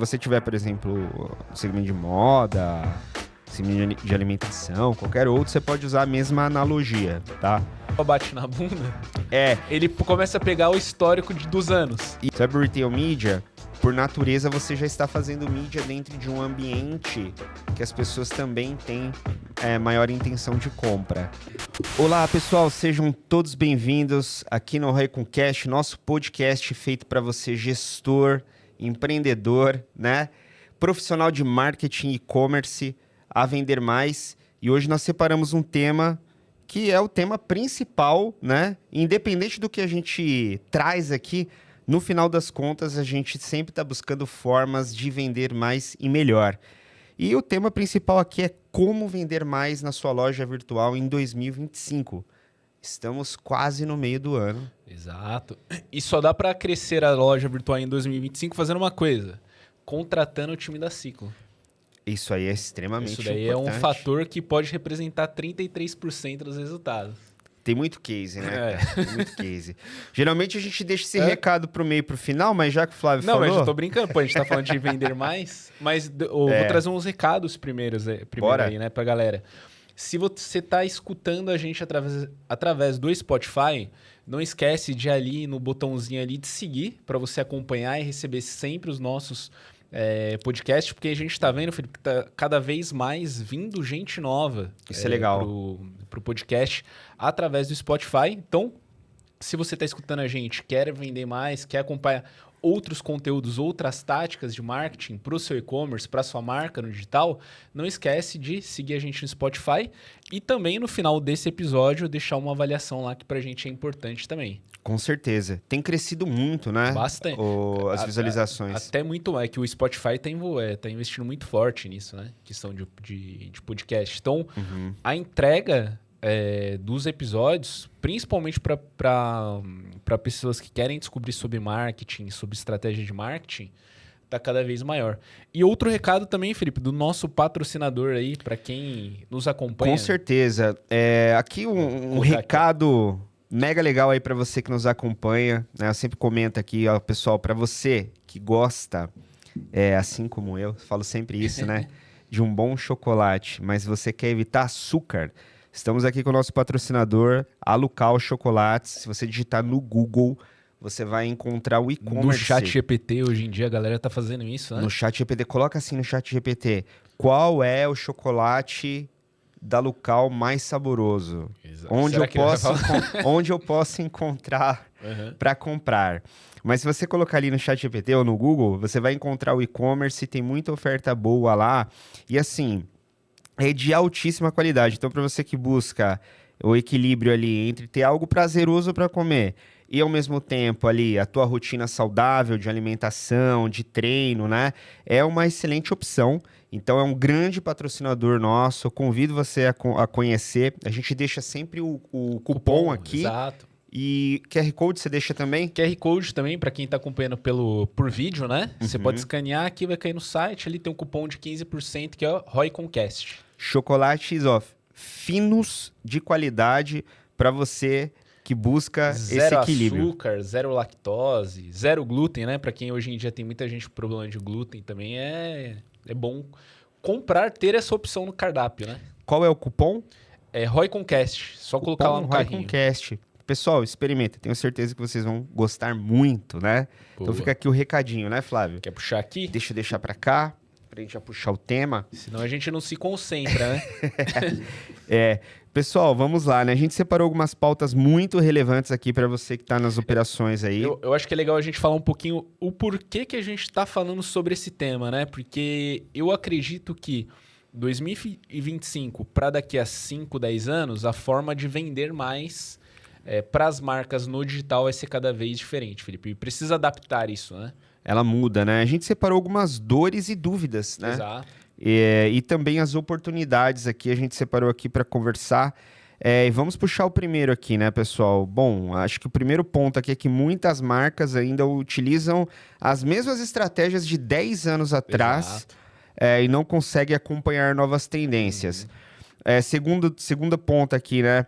você tiver, por exemplo, no segmento de moda, segmento de alimentação, qualquer outro, você pode usar a mesma analogia, tá? Bate na bunda, É, ele começa a pegar o histórico dos anos. e sobre o retail media, por natureza, você já está fazendo mídia dentro de um ambiente que as pessoas também têm maior intenção de compra. Olá, pessoal, sejam todos bem-vindos aqui no ROI com Cash, nosso podcast feito para você, gestor, empreendedor, né? Profissional de marketing e e-commerce, a vender mais. E hoje nós separamos um tema que é o tema principal, né? Independente do que a gente traz aqui, no final das contas, a gente sempre está buscando formas de vender mais e melhor. E o tema principal aqui é como vender mais na sua loja virtual em 2025. Estamos quase no meio do ano. Exato. E só dá para crescer a loja virtual em 2025 fazendo uma coisa: contratando o time da Ciclo. Isso aí é extremamente Isso daí importante. é um fator que pode representar 33% dos resultados. Tem muito case, né? É. Cara? Tem muito case. Geralmente a gente deixa esse recado pro meio e pro final, mas já que o Flávio falou... Não, mas eu tô brincando, pô, a gente tá falando de vender mais, mas vou trazer uns recados primeiro Bora. aí, né, pra galera. Se você tá escutando a gente através do Spotify, não esquece de ir ali no botãozinho ali de seguir para você acompanhar e receber sempre os nossos podcasts, porque a gente tá vendo, Felipe, que tá cada vez mais vindo gente nova. Isso é legal. Pro podcast através do Spotify. Então, se você está escutando a gente, quer vender mais, quer acompanhar outros conteúdos, outras táticas de marketing para o seu e-commerce, para a sua marca no digital, não esquece de seguir a gente no Spotify e também no final desse episódio deixar uma avaliação lá que para a gente é importante também. Com certeza. Tem crescido muito, né? Bastante. As visualizações. Até muito mais, que o Spotify tá investindo muito forte nisso, né? Questão de podcast. Então, a entrega dos episódios, principalmente para pessoas que querem descobrir sobre marketing, sobre estratégia de marketing, tá cada vez maior. E outro recado também, Felipe, do nosso patrocinador aí, para quem nos acompanha. Com certeza. Aqui um recado mega legal aí para você que nos acompanha, né? Eu sempre comento aqui, ó, pessoal, para você que gosta, assim como eu, falo sempre isso, né? De um bom chocolate, mas você quer evitar açúcar. Estamos aqui com o nosso patrocinador, Alucal Chocolates. Se você digitar no Google, você vai encontrar o e-commerce. No chat GPT, hoje em dia, a galera tá fazendo isso, né? No chat GPT, coloca assim no chat GPT, qual é o chocolate da Alucal mais saboroso? Exato. Onde eu posso encontrar para comprar? Mas se você colocar ali no chat GPT ou no Google, você vai encontrar o e-commerce, tem muita oferta boa lá. E assim, é de altíssima qualidade. Então, para você que busca o equilíbrio ali entre ter algo prazeroso para comer e, ao mesmo tempo, ali a tua rotina saudável de alimentação, de treino, né? É uma excelente opção. Então, é um grande patrocinador nosso. Eu convido você a conhecer. A gente deixa sempre o cupom aqui. Exato. E QR Code você deixa também? QR Code também, para quem está acompanhando por vídeo, né? Você pode escanear aqui, vai cair no site. Ali tem um cupom de 15%, que é o ROI Concast. Chocolates, finos de qualidade para você que busca esse equilíbrio. Zero açúcar, zero lactose, zero glúten, né? Para quem hoje em dia tem muita gente com problema de glúten também, é bom ter essa opção no cardápio, né? Qual é o cupom? É ROI Concast, só colocar lá no carrinho. ROI Concast. Pessoal, experimenta. Tenho certeza que vocês vão gostar muito, né? Boa. Então fica aqui o recadinho, né, Flávio? Quer puxar aqui? Deixa eu deixar para cá, pra gente já puxar o tema. Senão a gente não se concentra, né? Pessoal, vamos lá, né? A gente separou algumas pautas muito relevantes aqui para você que tá nas operações aí. Eu acho que é legal a gente falar um pouquinho o porquê que a gente tá falando sobre esse tema, né? Porque eu acredito que 2025, para daqui a 5, 10 anos, a forma de vender mais para as marcas no digital vai ser cada vez diferente, Felipe. E precisa adaptar isso, né? Ela muda, né? A gente separou algumas dores e dúvidas, né? Exato. E também as oportunidades aqui, a gente separou aqui para conversar. E vamos puxar o primeiro aqui, né, pessoal? Bom, acho que o primeiro ponto aqui é que muitas marcas ainda utilizam as mesmas estratégias de 10 anos atrás e não conseguem acompanhar novas tendências. Segunda ponta aqui, né?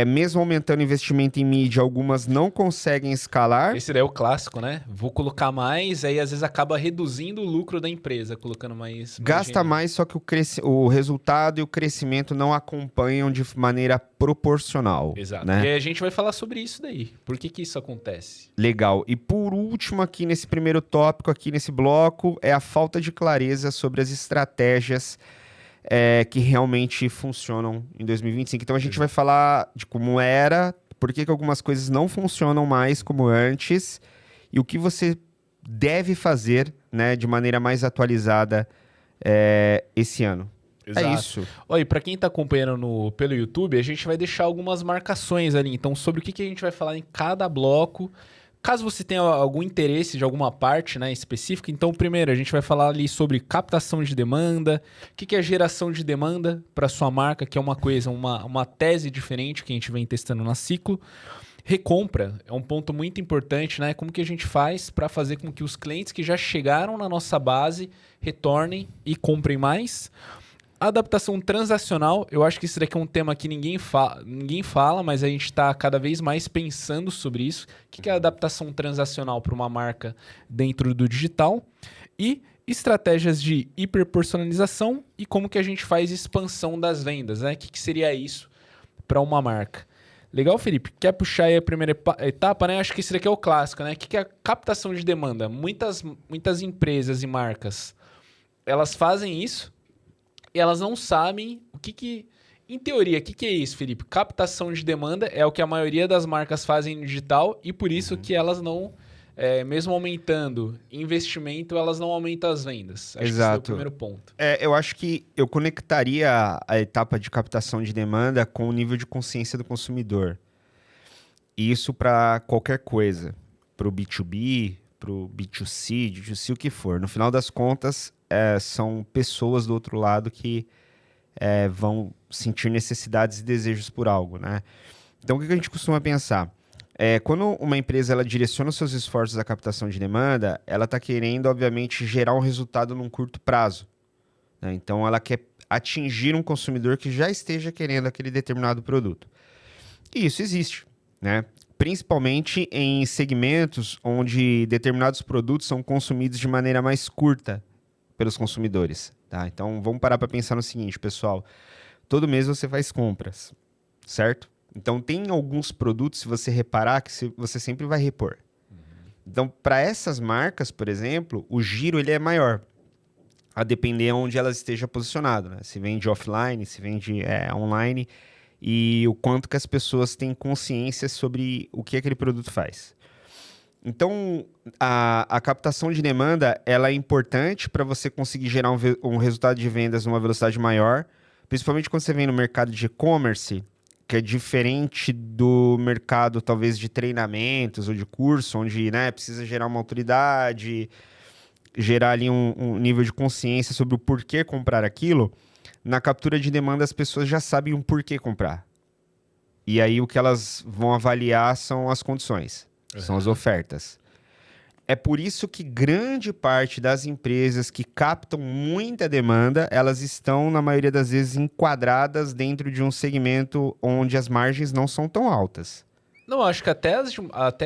Mesmo aumentando o investimento em mídia, algumas não conseguem escalar. Esse daí é o clássico, né? Vou colocar mais, aí às vezes acaba reduzindo o lucro da empresa, colocando mais Gasta dinheiro. mais, só que o resultado e o crescimento não acompanham de maneira proporcional. Exato. Né? E aí a gente vai falar sobre isso daí. Por que que isso acontece? Legal. E por último, aqui nesse primeiro tópico, aqui nesse bloco, é a falta de clareza sobre as estratégias que realmente funcionam em 2025. Então a gente vai falar de como era, por que que algumas coisas não funcionam mais como antes e o que você deve fazer, né, de maneira mais atualizada esse ano. Exato. É isso. Olha, e para quem está acompanhando pelo YouTube, a gente vai deixar algumas marcações ali. Então, sobre o que a gente vai falar em cada bloco. Caso você tenha algum interesse de alguma parte, né, específica, então primeiro a gente vai falar ali sobre captação de demanda, o que é geração de demanda para sua marca, que é uma coisa, uma tese diferente que a gente vem testando na Ciclo. Recompra é um ponto muito importante, né? Como que a gente faz para fazer com que os clientes que já chegaram na nossa base retornem e comprem mais. Adaptação transacional, eu acho que isso daqui é um tema que ninguém fala, mas a gente está cada vez mais pensando sobre isso. O que é a adaptação transacional para uma marca dentro do digital? E estratégias de hiperpersonalização e como que a gente faz expansão das vendas, né? O que seria isso para uma marca? Legal, Felipe? Quer puxar aí a primeira etapa, né? Acho que esse daqui é o clássico, né? O que é a captação de demanda? Muitas empresas e marcas, elas fazem isso, e elas não sabem o que... Em teoria, o que é isso, Felipe? Captação de demanda é o que a maioria das marcas fazem no digital e por isso que elas não, mesmo aumentando investimento, elas não aumentam as vendas. Acho que esse é o primeiro ponto. Eu acho que eu conectaria a etapa de captação de demanda com o nível de consciência do consumidor. Isso para qualquer coisa. Para o B2B, para o B2C, D2C, o que for. No final das contas, são pessoas do outro lado que vão sentir necessidades e desejos por algo, né? Então, o que a gente costuma pensar? Quando uma empresa ela direciona os seus esforços à captação de demanda, ela está querendo, obviamente, gerar um resultado num curto prazo. Né? Então, ela quer atingir um consumidor que já esteja querendo aquele determinado produto. E isso existe, né? Principalmente em segmentos onde determinados produtos são consumidos de maneira mais curta pelos consumidores. Tá? Então, vamos parar para pensar no seguinte, pessoal. Todo mês você faz compras, certo? Então, tem alguns produtos, se você reparar, que você sempre vai repor. Então, para essas marcas, por exemplo, o giro ele é maior, a depender onde ela esteja posicionada. Né? Se vende offline, se vende online, e o quanto que as pessoas têm consciência sobre o que aquele produto faz. Então, a captação de demanda ela é importante para você conseguir gerar um resultado de vendas numa velocidade maior, principalmente quando você vem no mercado de e-commerce, que é diferente do mercado, talvez, de treinamentos ou de curso, onde precisa gerar uma autoridade, gerar ali um nível de consciência sobre o porquê comprar aquilo. Na captura de demanda, as pessoas já sabem o porquê comprar. E aí, o que elas vão avaliar são as condições. São as ofertas. É por isso que grande parte das empresas que captam muita demanda, elas estão, na maioria das vezes, enquadradas dentro de um segmento onde as margens não são tão altas. Não, acho que até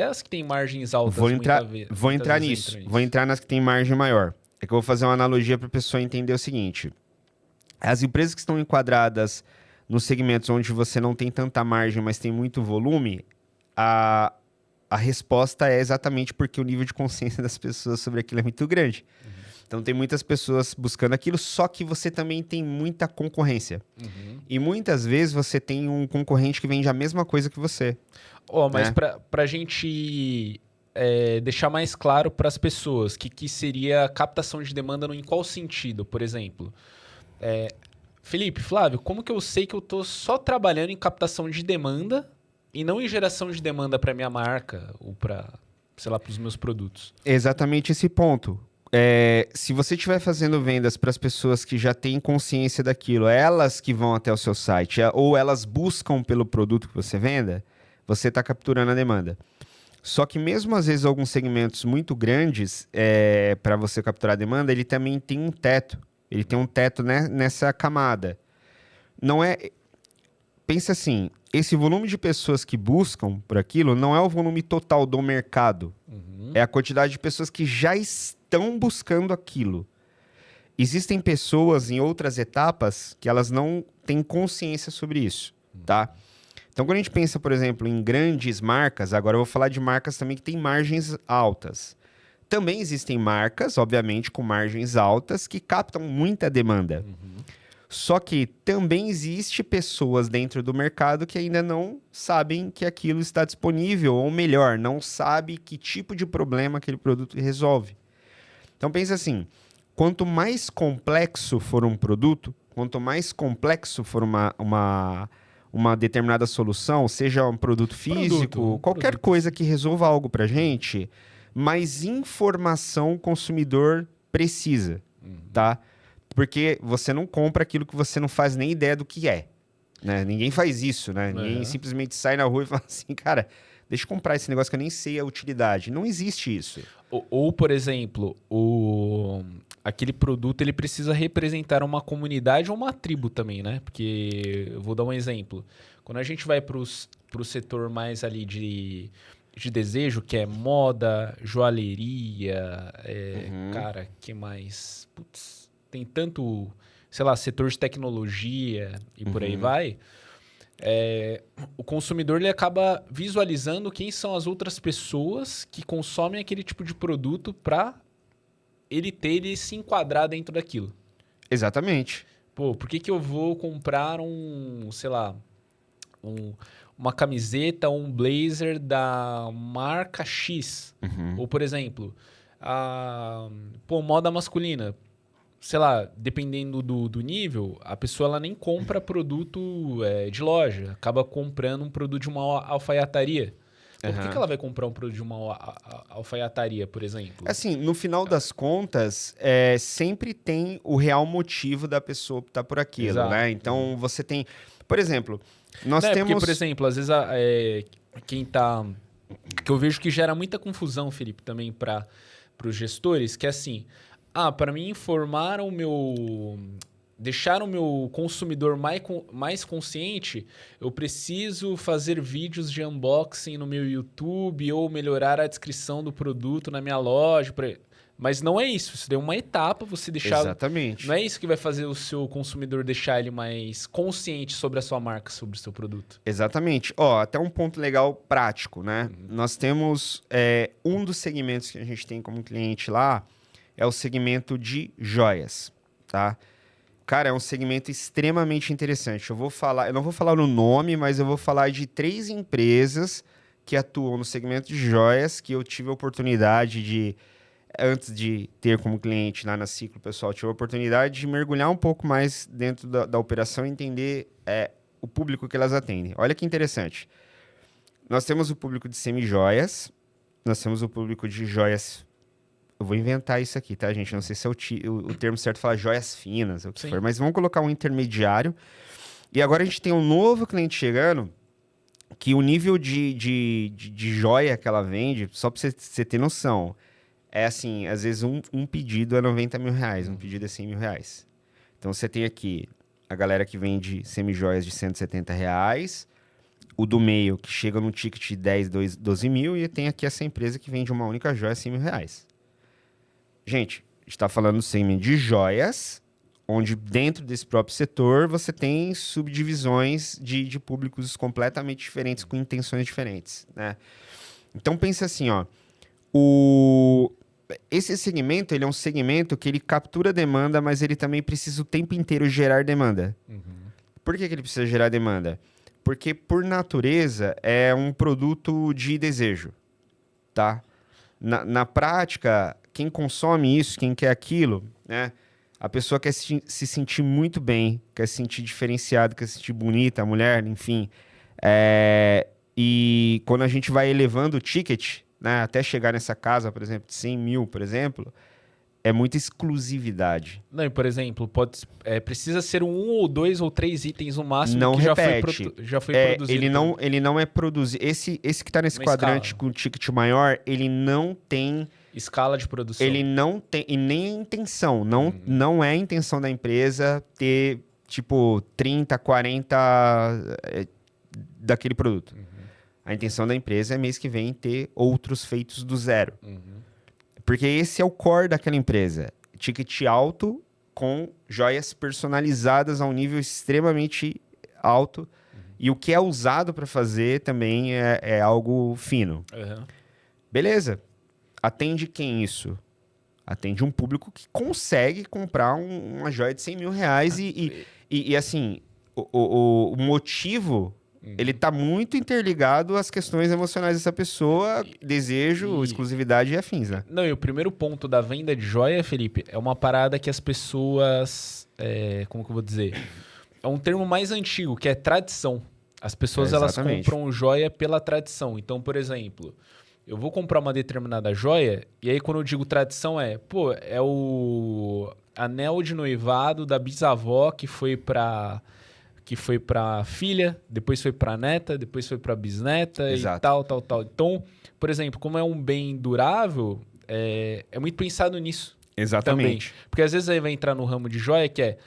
as que têm margens altas... Vou entrar nisso. Vou entrar nas que têm margem maior. É que eu vou fazer uma analogia para a pessoa entender o seguinte. As empresas que estão enquadradas nos segmentos onde você não tem tanta margem, mas tem muito volume, a resposta é exatamente porque o nível de consciência das pessoas sobre aquilo é muito grande. Uhum. Então, tem muitas pessoas buscando aquilo, só que você também tem muita concorrência. Uhum. E muitas vezes você tem um concorrente que vende a mesma coisa que você. Mas para a gente deixar mais claro para as pessoas que seria captação de demanda em qual sentido, por exemplo? Felipe, Flávio, como que eu sei que eu estou só trabalhando em captação de demanda e não em geração de demanda para minha marca ou para, sei lá, para os meus produtos? Exatamente esse ponto. Se você estiver fazendo vendas para as pessoas que já têm consciência daquilo, elas que vão até o seu site, ou elas buscam pelo produto que você venda, você está capturando a demanda. Só que mesmo às vezes alguns segmentos muito grandes, para você capturar a demanda, ele também tem um teto. Ele tem um teto nessa camada. não é... Pensa assim, esse volume de pessoas que buscam por aquilo não é o volume total do mercado. É a quantidade de pessoas que já estão buscando aquilo. Existem pessoas em outras etapas que elas não têm consciência sobre isso, tá? Então, quando a gente pensa, por exemplo, em grandes marcas, agora eu vou falar de marcas também que têm margens altas. Também existem marcas, obviamente, com margens altas que captam muita demanda. Só que também existe pessoas dentro do mercado que ainda não sabem que aquilo está disponível, ou melhor, não sabe que tipo de problema aquele produto resolve. Então pensa assim, quanto mais complexo for um produto, quanto mais complexo for uma determinada solução, seja um produto físico, qualquer coisa que resolva algo para a gente, mais informação o consumidor precisa, tá? Porque você não compra aquilo que você não faz nem ideia do que é, né? Ninguém faz isso, né? Ninguém simplesmente sai na rua e fala assim, cara, deixa eu comprar esse negócio que eu nem sei a utilidade. Não existe isso. Ou por exemplo, aquele produto ele precisa representar uma comunidade ou uma tribo também, né? Porque eu vou dar um exemplo. Quando a gente vai para o setor mais ali de desejo, que é moda, joalheria, cara, que mais? Putz, tem tanto, sei lá, setor de tecnologia e por aí vai. O consumidor ele acaba visualizando quem são as outras pessoas que consomem aquele tipo de produto para ele se enquadrar dentro daquilo. Exatamente. Pô, por que eu vou comprar sei lá, uma camiseta ou um blazer da marca X? Ou, por exemplo, moda masculina. Sei lá, dependendo do nível, a pessoa ela nem compra produto de loja. Acaba comprando um produto de uma alfaiataria. Por que ela vai comprar um produto de uma alfaiataria, por exemplo? Assim, no final das contas, sempre tem o real motivo da pessoa optar por aquilo, Exato. né? Então, você tem... Por exemplo, nós Porque, temos... por exemplo, às vezes quem tá... Que eu vejo que gera muita confusão, Felipe, também para os gestores, que é assim... para mim informar deixar o meu consumidor mais consciente, eu preciso fazer vídeos de unboxing no meu YouTube ou melhorar a descrição do produto na minha loja. Mas não é isso. Isso é uma etapa, você deixar... Exatamente. Não é isso que vai fazer o seu consumidor deixar ele mais consciente sobre a sua marca, sobre o seu produto. Exatamente. Até um ponto legal prático, né? Nós temos um dos segmentos que a gente tem como cliente lá, é o segmento de joias, tá? Cara, é um segmento extremamente interessante. Eu não vou falar o nome, mas eu vou falar de 3 empresas que atuam no segmento de joias, que eu tive a oportunidade de, antes de ter como cliente lá na Ciclo, pessoal, tive a oportunidade de mergulhar um pouco mais dentro da operação e entender o público que elas atendem. Olha que interessante. Nós temos o público de semi-joias, nós temos o público de joias... Eu vou inventar isso aqui, tá, gente? Não sei se é o termo certo falar joias finas, ou o que for, mas vamos colocar um intermediário. E agora a gente tem um novo cliente chegando, que o nível de joia que ela vende, só para você ter noção, é assim, às vezes um pedido é 90 mil reais, um pedido é 100 mil reais. Então você tem aqui a galera que vende semi-joias de 170 reais, o do meio que chega num ticket de 10, 12 mil, e tem aqui essa empresa que vende uma única joia a 100 mil reais. Gente, a gente está falando do segmento de joias, onde dentro desse próprio setor você tem subdivisões de públicos completamente diferentes, com intenções diferentes, né? Então, pensa assim, esse segmento, ele é um segmento que ele captura demanda, mas ele também precisa o tempo inteiro gerar demanda. Por que ele precisa gerar demanda? Porque, por natureza, é um produto de desejo, tá? Na prática... Quem consome isso, quem quer aquilo, né? A pessoa quer se sentir muito bem, quer se sentir diferenciada, quer se sentir bonita, a mulher, enfim. E quando a gente vai elevando o ticket, né, até chegar nessa casa, por exemplo, de 100 mil, por exemplo, é muita exclusividade. Não, e por exemplo, precisa ser 1 ou 2 ou 3 itens no máximo não que repete. já foi produzido. Ele não é produzido. Esse que está nesse quadrante escala. com ticket maior, ele não tem... Escala de produção. Ele não tem, e nem a intenção, não é a intenção da empresa ter tipo 30, 40 daquele produto. A intenção da empresa é mês que vem ter outros feitos do zero. Porque esse é o core daquela empresa. Ticket alto com joias personalizadas a um nível extremamente alto. E o que é usado para fazer também é algo fino. Beleza. Atende quem isso? Atende um público que consegue comprar uma joia de 100 mil reais e assim, o motivo, ele tá muito interligado às questões emocionais dessa pessoa, desejo, exclusividade e afins, né? Não, e o primeiro ponto da venda de joia, Felipe, é uma parada que as pessoas... como que eu vou dizer? É um termo mais antigo, que é tradição. As pessoas, elas compram joia pela tradição. Então, por exemplo... Eu vou comprar uma determinada joia, e aí quando eu digo tradição é o anel de noivado da bisavó que foi pra filha, depois foi pra neta, depois foi pra bisneta. Exato. E tal. Então, por exemplo, como é um bem durável, é muito pensado nisso. Exatamente. Também. Porque às vezes aí vai entrar no ramo de joia que é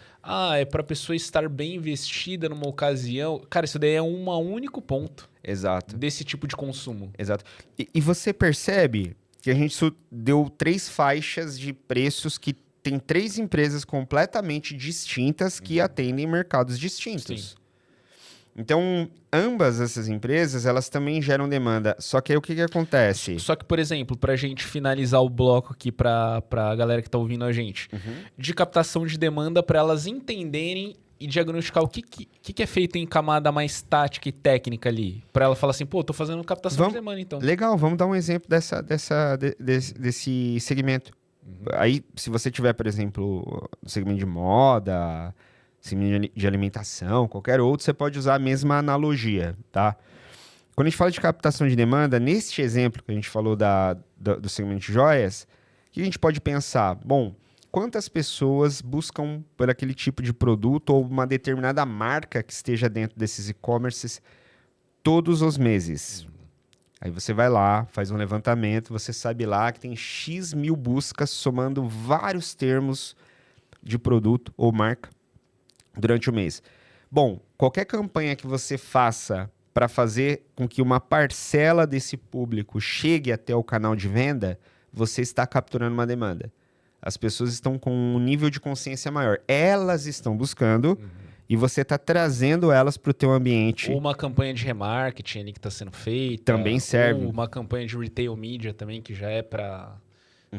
pra pessoa estar bem vestida numa ocasião. Cara, isso daí é um único ponto. Exato. Desse tipo de consumo. Exato. E você percebe que a gente deu 3 faixas de preços que tem 3 empresas completamente distintas que atendem mercados distintos. Sim. Então, ambas essas empresas, elas também geram demanda. Só que aí o que acontece? Só que, por exemplo, para a gente finalizar o bloco aqui para a galera que está ouvindo a gente, de captação de demanda para elas entenderem e diagnosticar o que é feito em camada mais tática e técnica ali. Para ela falar assim, tô fazendo captação de demanda, então. Legal, vamos dar um exemplo desse segmento. Aí, se você tiver, por exemplo, no segmento de moda, segmento de alimentação, qualquer outro, você pode usar a mesma analogia, tá? Quando a gente fala de captação de demanda, neste exemplo que a gente falou do segmento de joias, o que a gente pode pensar? Bom, quantas pessoas buscam por aquele tipo de produto ou uma determinada marca que esteja dentro desses e-commerces todos os meses? Aí você vai lá, faz um levantamento, você sabe lá que tem X mil buscas somando vários termos de produto ou marca durante o mês. Bom, qualquer campanha que você faça para fazer com que uma parcela desse público chegue até o canal de venda, você está capturando uma demanda. As pessoas estão com um nível de consciência maior. Elas estão buscando e você está trazendo elas para o teu ambiente. Ou uma campanha de remarketing ali que está sendo feita. Também serve. Ou uma campanha de retail media também, que já é para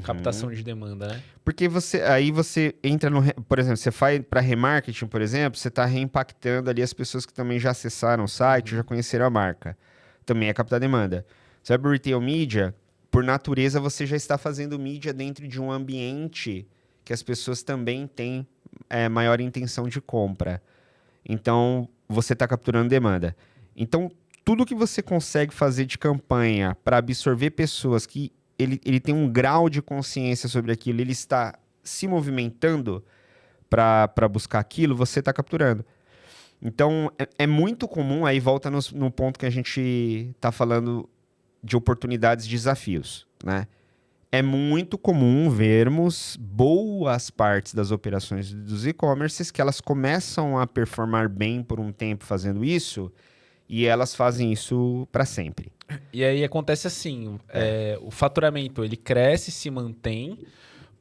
captação de demanda, né? Porque você entra no... Por exemplo, você faz para remarketing, por exemplo, você está reimpactando ali as pessoas que também já acessaram o site, já conheceram a marca. Também é captar demanda. Você vai para retail media... Por natureza, você já está fazendo mídia dentro de um ambiente que as pessoas também têm maior intenção de compra. Então, você está capturando demanda. Então, tudo que você consegue fazer de campanha para absorver pessoas que ele tem um grau de consciência sobre aquilo, ele está se movimentando para buscar aquilo, você está capturando. Então, é muito comum, aí volta no ponto que a gente está falando de oportunidades e desafios, né? É muito comum vermos boas partes das operações dos e-commerces que elas começam a performar bem por um tempo fazendo isso e elas fazem isso para sempre. E aí acontece assim, o faturamento ele cresce, se mantém,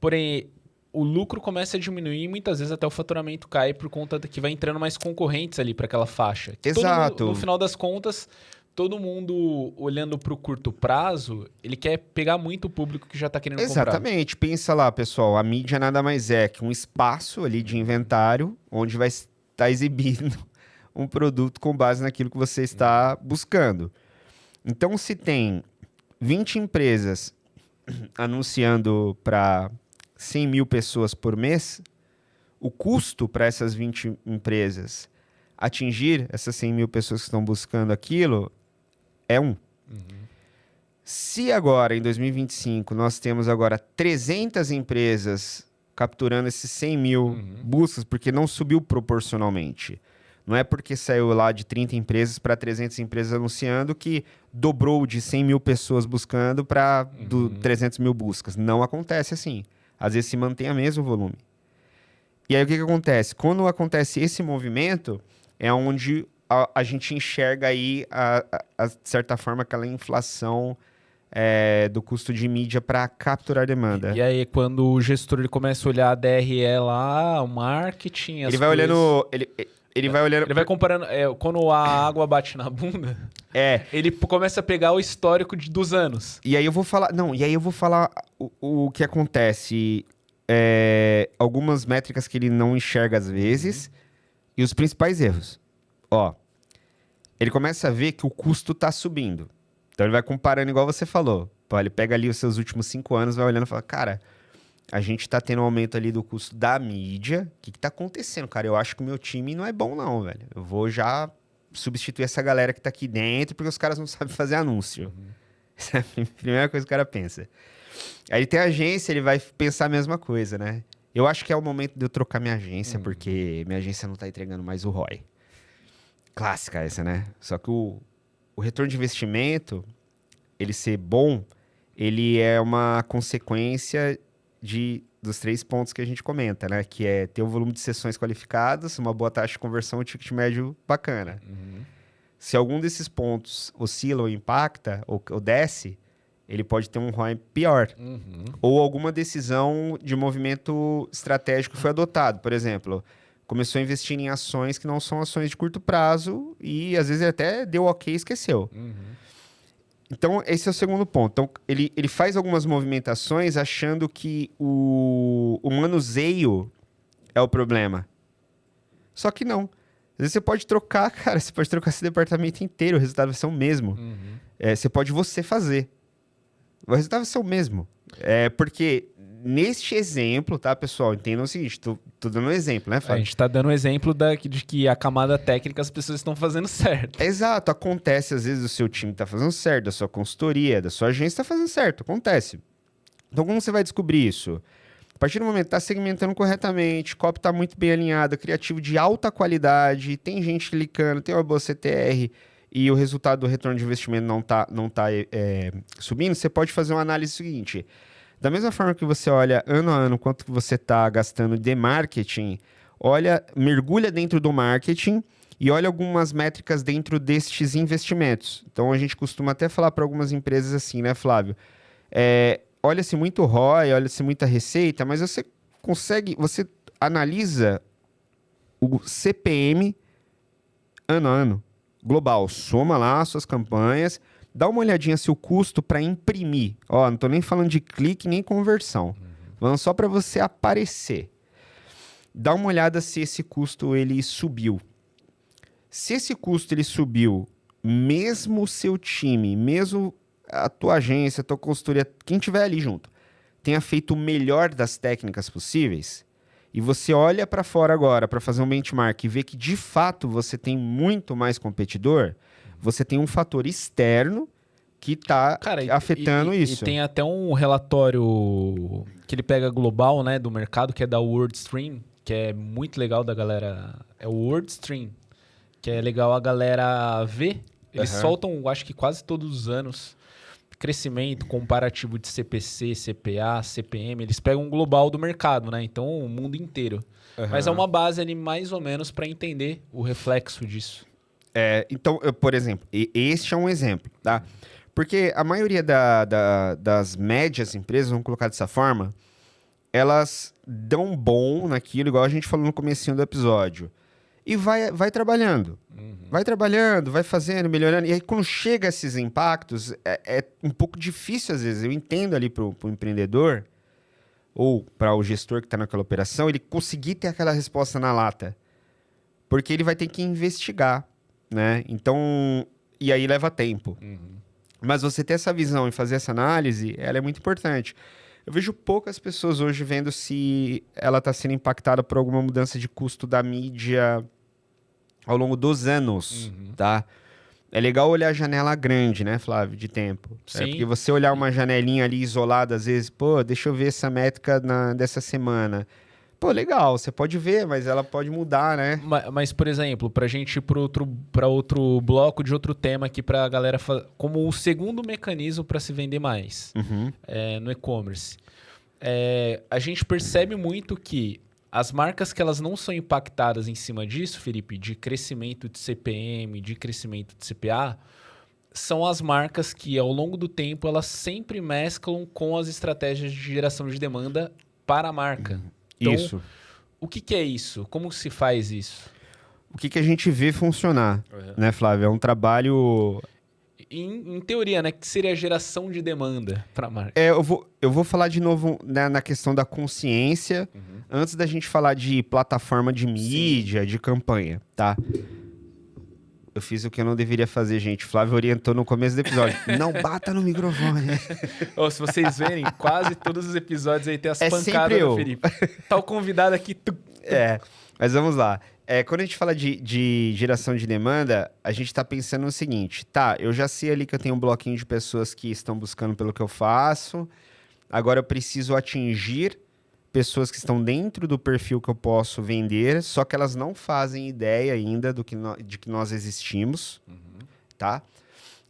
porém o lucro começa a diminuir e muitas vezes até o faturamento cai por conta de que vai entrando mais concorrentes ali para aquela faixa. Exato. No final das contas... Todo mundo olhando para o curto prazo, ele quer pegar muito o público que já está querendo comprar. Exatamente. Pensa lá, pessoal. A mídia nada mais é que um espaço ali de inventário onde vai estar exibindo um produto com base naquilo que você está buscando. Então, se tem 20 empresas anunciando para 100 mil pessoas por mês, o custo para essas 20 empresas atingir essas 100 mil pessoas que estão buscando aquilo é 1. Se agora, em 2025, nós temos agora 300 empresas capturando esses 100 mil buscas, porque não subiu proporcionalmente. Não é porque saiu lá de 30 empresas para 300 empresas anunciando que dobrou de 100 mil pessoas buscando para 300 mil buscas. Não acontece assim. Às vezes se mantém o mesmo volume. E aí o que acontece? Quando acontece esse movimento, é onde a gente enxerga aí, de certa forma, aquela inflação do custo de mídia para capturar demanda. E aí, quando o gestor ele começa a olhar a DRE lá, o marketing, as Ele vai coisas... olhando. Ele vai olhando. Ele vai comparando... quando a água bate na bunda, ele começa a pegar o histórico dos anos. E aí eu vou falar. Não, e aí eu vou falar o que acontece. Algumas métricas que ele não enxerga às vezes. E os principais erros. Ó. Ele começa a ver que o custo tá subindo. Então ele vai comparando, igual você falou. Pô, ele pega ali os seus últimos 5 anos, vai olhando e fala, cara, a gente tá tendo um aumento ali do custo da mídia. O que tá acontecendo, cara? Eu acho que o meu time não é bom não, velho. Eu vou já substituir essa galera que tá aqui dentro, porque os caras não sabem fazer anúncio. Essa é a primeira coisa que o cara pensa. Aí ele tem agência, ele vai pensar a mesma coisa, né? Eu acho que é o momento de eu trocar minha agência, porque minha agência não tá entregando mais o ROI. Clássica essa, né? Só que o retorno de investimento, ele ser bom, ele é uma consequência dos 3 pontos que a gente comenta, né? Que é ter um volume de sessões qualificadas, uma boa taxa de conversão e um ticket médio bacana. Se algum desses pontos oscila ou impacta, ou desce, ele pode ter um ROI pior. Ou alguma decisão de movimento estratégico foi adotado. Por exemplo, começou a investir em ações que não são ações de curto prazo e às vezes até deu ok e esqueceu. Então, esse é o segundo ponto. Então, ele faz algumas movimentações achando que o manuseio é o problema. Só que não. Às vezes você pode trocar, cara, você pode trocar esse departamento inteiro, o resultado vai ser o mesmo. Você pode fazer. O resultado vai ser o mesmo. Porque neste exemplo, tá, pessoal? Entendam o seguinte, tô dando um exemplo, né, Flávio? A gente tá dando um exemplo de que a camada técnica as pessoas estão fazendo certo. Exato, acontece às vezes o seu time tá fazendo certo, da sua consultoria, da sua agência tá fazendo certo, acontece. Então como você vai descobrir isso? A partir do momento que tá segmentando corretamente, o copy tá muito bem alinhado, criativo de alta qualidade, tem gente clicando, tem uma boa CTR e o resultado do retorno de investimento não tá subindo, você pode fazer uma análise seguinte. Da mesma forma que você olha ano a ano quanto que você está gastando de marketing, mergulha dentro do marketing e olha algumas métricas dentro destes investimentos. Então, a gente costuma até falar para algumas empresas assim, né, Flávio? Olha-se muito ROI, olha-se muita receita, mas você analisa o CPM ano a ano, global. Soma lá as suas campanhas, dá uma olhadinha se o custo para imprimir. Ó, não tô nem falando de clique nem conversão. Falando só para você aparecer. Dá uma olhada se esse custo ele subiu. Se esse custo ele subiu, mesmo o seu time, mesmo a tua agência, a tua consultoria, quem tiver ali junto, tenha feito o melhor das técnicas possíveis, e você olha para fora agora para fazer um benchmark e vê que de fato você tem muito mais competidor, você tem um fator externo que está afetando isso. E tem até um relatório que ele pega global, né, do mercado, que é da WordStream, que é muito legal da galera. É o WordStream, que é legal a galera ver. Eles soltam, acho que quase todos os anos, crescimento comparativo de CPC, CPA, CPM. Eles pegam um global do mercado, né? Então, o mundo inteiro. Mas é uma base ali mais ou menos para entender o reflexo disso. Então, por exemplo, este é um exemplo, tá? Porque a maioria das médias empresas, vamos colocar dessa forma, elas dão bom naquilo, igual a gente falou no comecinho do episódio. E vai trabalhando. Vai trabalhando, vai fazendo, melhorando. E aí, quando chega esses impactos, é um pouco difícil, às vezes. Eu entendo ali para o empreendedor, ou para o gestor que está naquela operação, ele conseguir ter aquela resposta na lata. Porque ele vai ter que investigar, né? Então, e aí leva tempo. Mas você ter essa visão e fazer essa análise, ela é muito importante. Eu vejo poucas pessoas hoje vendo se ela está sendo impactada por alguma mudança de custo da mídia ao longo dos anos, tá? É legal olhar a janela grande, né, Flávio, de tempo. Sim. Porque você olhar uma janelinha ali isolada, às vezes, pô, deixa eu ver essa métrica dessa semana. Pô, legal, você pode ver, mas ela pode mudar, né? Mas por exemplo, pra gente ir para outro bloco de outro tema aqui pra galera, como o segundo mecanismo para se vender mais no e-commerce. A gente percebe muito que as marcas que elas não são impactadas em cima disso, Felipe, de crescimento de CPM, de crescimento de CPA, são as marcas que, ao longo do tempo, elas sempre mesclam com as estratégias de geração de demanda para a marca. Então, Isso. o que é isso? Como se faz isso? O que a gente vê funcionar, né, Flávio? É um trabalho... Em teoria, né? Que seria a geração de demanda para a marca. Eu vou falar de novo, né, na questão da consciência, antes da gente falar de plataforma de mídia, de campanha, tá? Eu fiz o que eu não deveria fazer, gente. Flávio orientou no começo do episódio. Não bata no microfone. Oh, se vocês verem, quase todos os episódios aí tem as sempre pancadas eu. do Felipe. Tá o convidado aqui. Mas vamos lá. Quando a gente fala de geração de demanda, a gente tá pensando no seguinte. Tá, eu já sei ali que eu tenho um bloquinho de pessoas que estão buscando pelo que eu faço. Agora eu preciso atingir pessoas que estão dentro do perfil que eu posso vender, só que elas não fazem ideia ainda de que nós existimos, tá?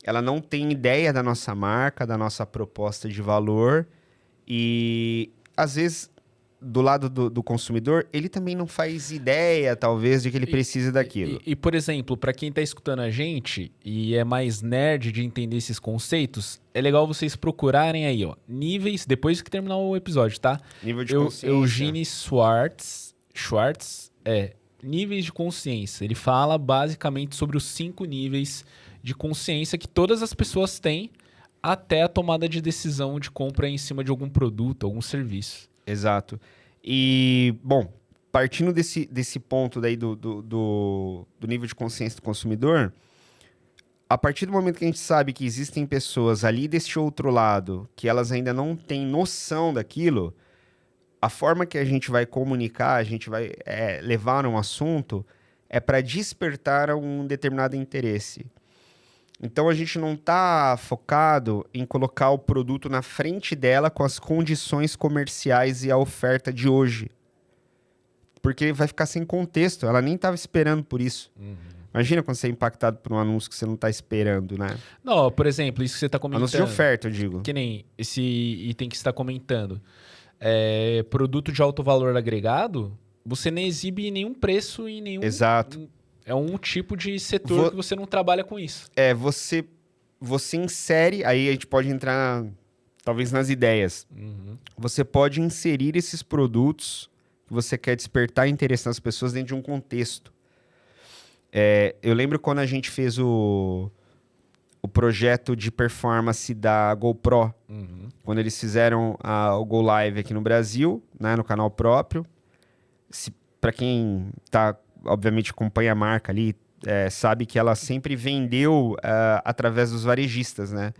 Ela não tem ideia da nossa marca, da nossa proposta de valor e, às vezes, do lado do consumidor, ele também não faz ideia, talvez, de que ele precisa daquilo. E, por exemplo, para quem está escutando a gente e é mais nerd de entender esses conceitos, é legal vocês procurarem aí, ó, níveis, depois que terminar o episódio, tá? Nível de consciência. Eugene Schwartz, níveis de consciência. Ele fala basicamente sobre os 5 níveis de consciência que todas as pessoas têm até a tomada de decisão de compra em cima de algum produto, algum serviço. Exato. E, bom, partindo desse ponto daí do nível de consciência do consumidor, a partir do momento que a gente sabe que existem pessoas ali deste outro lado que elas ainda não têm noção daquilo, a forma que a gente vai comunicar, a gente vai levar um assunto, é para despertar um determinado interesse. Então, a gente não está focado em colocar o produto na frente dela com as condições comerciais e a oferta de hoje. Porque vai ficar sem contexto. Ela nem estava esperando por isso. Imagina quando você é impactado por um anúncio que você não está esperando, né? Não, por exemplo, isso que você está comentando. Anúncio de oferta, eu digo. Que nem esse item que você está comentando. Produto de alto valor agregado, você não exibe nenhum preço em nenhum... Exato. É um tipo de setor que você não trabalha com isso. Você insere, aí a gente pode entrar talvez nas ideias. Você pode inserir esses produtos que você quer despertar interesse nas pessoas dentro de um contexto. Eu lembro quando a gente fez o projeto de performance da GoPro, quando eles fizeram o Go Live aqui no Brasil, né, no canal próprio. Para quem está... obviamente acompanha a marca ali, sabe que ela sempre vendeu através dos varejistas, né?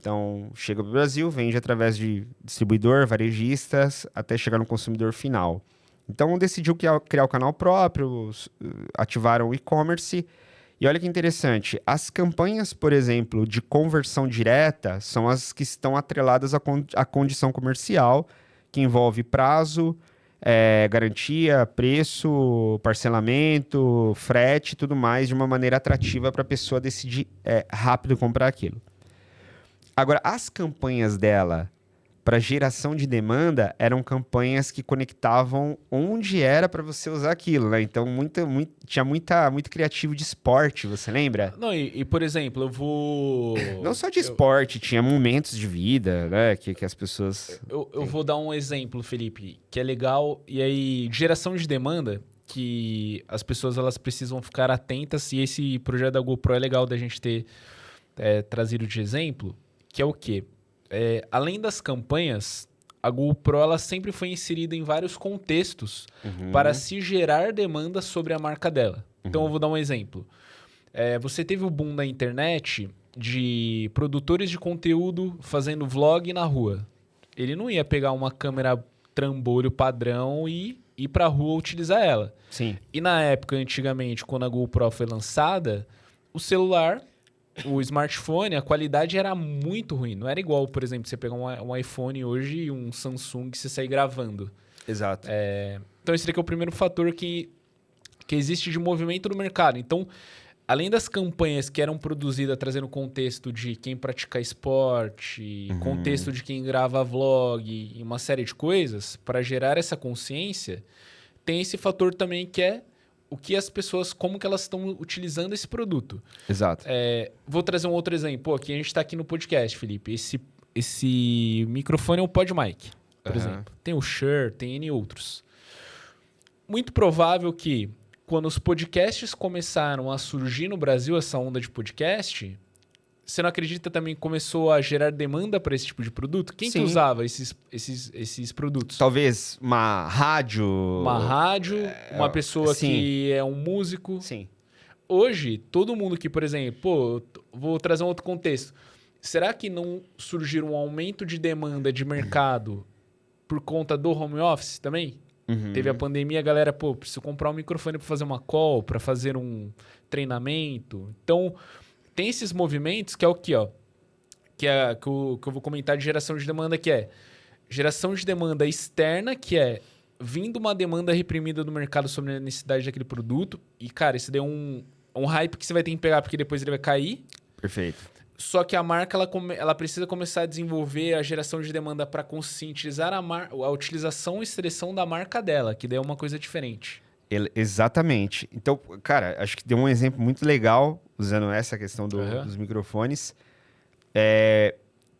Então, chega para o Brasil, vende através de distribuidor, varejistas, até chegar no consumidor final. Então, decidiu criar o canal próprio, ativaram o e-commerce. E olha que interessante, as campanhas, por exemplo, de conversão direta são as que estão atreladas à condição comercial, que envolve prazo, garantia, preço, parcelamento, frete e tudo mais, de uma maneira atrativa para a pessoa decidir rápido comprar aquilo. Agora, as campanhas dela para geração de demanda eram campanhas que conectavam onde era para você usar aquilo, né? Então, tinha muito criativo de esporte, você lembra? Não, por exemplo, eu vou... Não só de esporte, tinha momentos de vida, né? Que as pessoas... Eu vou dar um exemplo, Felipe, que é legal. E aí, geração de demanda, que as pessoas elas precisam ficar atentas. E esse projeto da GoPro é legal da gente ter trazido de exemplo, que é o quê? Além das campanhas, a GoPro ela sempre foi inserida em vários contextos para se gerar demanda sobre a marca dela. Então, eu vou dar um exemplo. Você teve o boom da internet de produtores de conteúdo fazendo vlog na rua. Ele não ia pegar uma câmera trambolho padrão e ir para a rua utilizar ela. Sim. E na época, antigamente, quando a GoPro foi lançada, o celular... O smartphone, a qualidade era muito ruim. Não era igual, por exemplo, você pegar um iPhone hoje e um Samsung que você sai gravando. Exato. Então, esse daqui é o primeiro fator que existe de movimento no mercado. Então, além das campanhas que eram produzidas trazendo contexto de quem pratica esporte, contexto de quem grava vlog e uma série de coisas, para gerar essa consciência, tem esse fator também que é o que as pessoas, como que elas estão utilizando esse produto. Exato. Vou trazer um outro exemplo. Pô, aqui a gente está aqui no podcast, Felipe. Esse microfone é o PodMic, por exemplo. Tem o Shure, tem N outros. Muito provável que quando os podcasts começaram a surgir no Brasil, essa onda de podcast, você não acredita também que começou a gerar demanda para esse tipo de produto? Quem que usava esses produtos? Talvez uma rádio. Uma rádio, uma pessoa que é um músico. Sim. Hoje, todo mundo que, por exemplo, pô, vou trazer um outro contexto. Será que não surgiu um aumento de demanda de mercado por conta do home office também? Teve a pandemia, a galera, pô, preciso comprar um microfone para fazer uma call, para fazer um treinamento. Então, tem esses movimentos que é o quê, ó? Que eu vou comentar de geração de demanda, que é geração de demanda externa, que é vindo uma demanda reprimida do mercado sobre a necessidade daquele produto. E, cara, isso daí é um hype que você vai ter que pegar, porque depois ele vai cair. Perfeito. Só que a marca ela precisa começar a desenvolver a geração de demanda para conscientizar a utilização e expressão da marca dela, que daí é uma coisa diferente. Exatamente. Então, cara, acho que deu um exemplo muito legal usando essa questão dos microfones.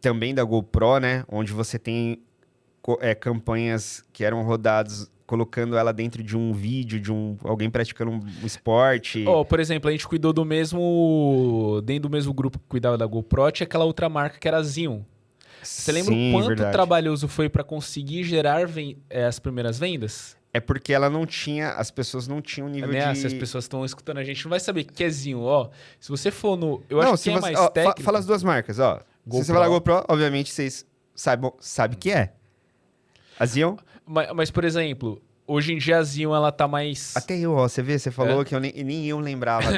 Também da GoPro, né? Onde você tem campanhas que eram rodadas colocando ela dentro de um vídeo, de alguém praticando um esporte. Por exemplo, a gente cuidou dentro do mesmo grupo que cuidava da GoPro, tinha aquela outra marca que era a Zion. Você lembra o quanto trabalhoso foi para conseguir gerar as primeiras vendas? É porque ela não tinha, as pessoas não tinham nível de... Se as pessoas estão escutando a gente, não vai saber o que é Zion. Se você for no... Eu acho que é mais técnico... Fala as duas marcas, ó. Se você falar GoPro, obviamente vocês sabem que é. A Zion... Mas, por exemplo, hoje em dia a Zion, ela tá mais... Até eu, você falou que nem eu lembrava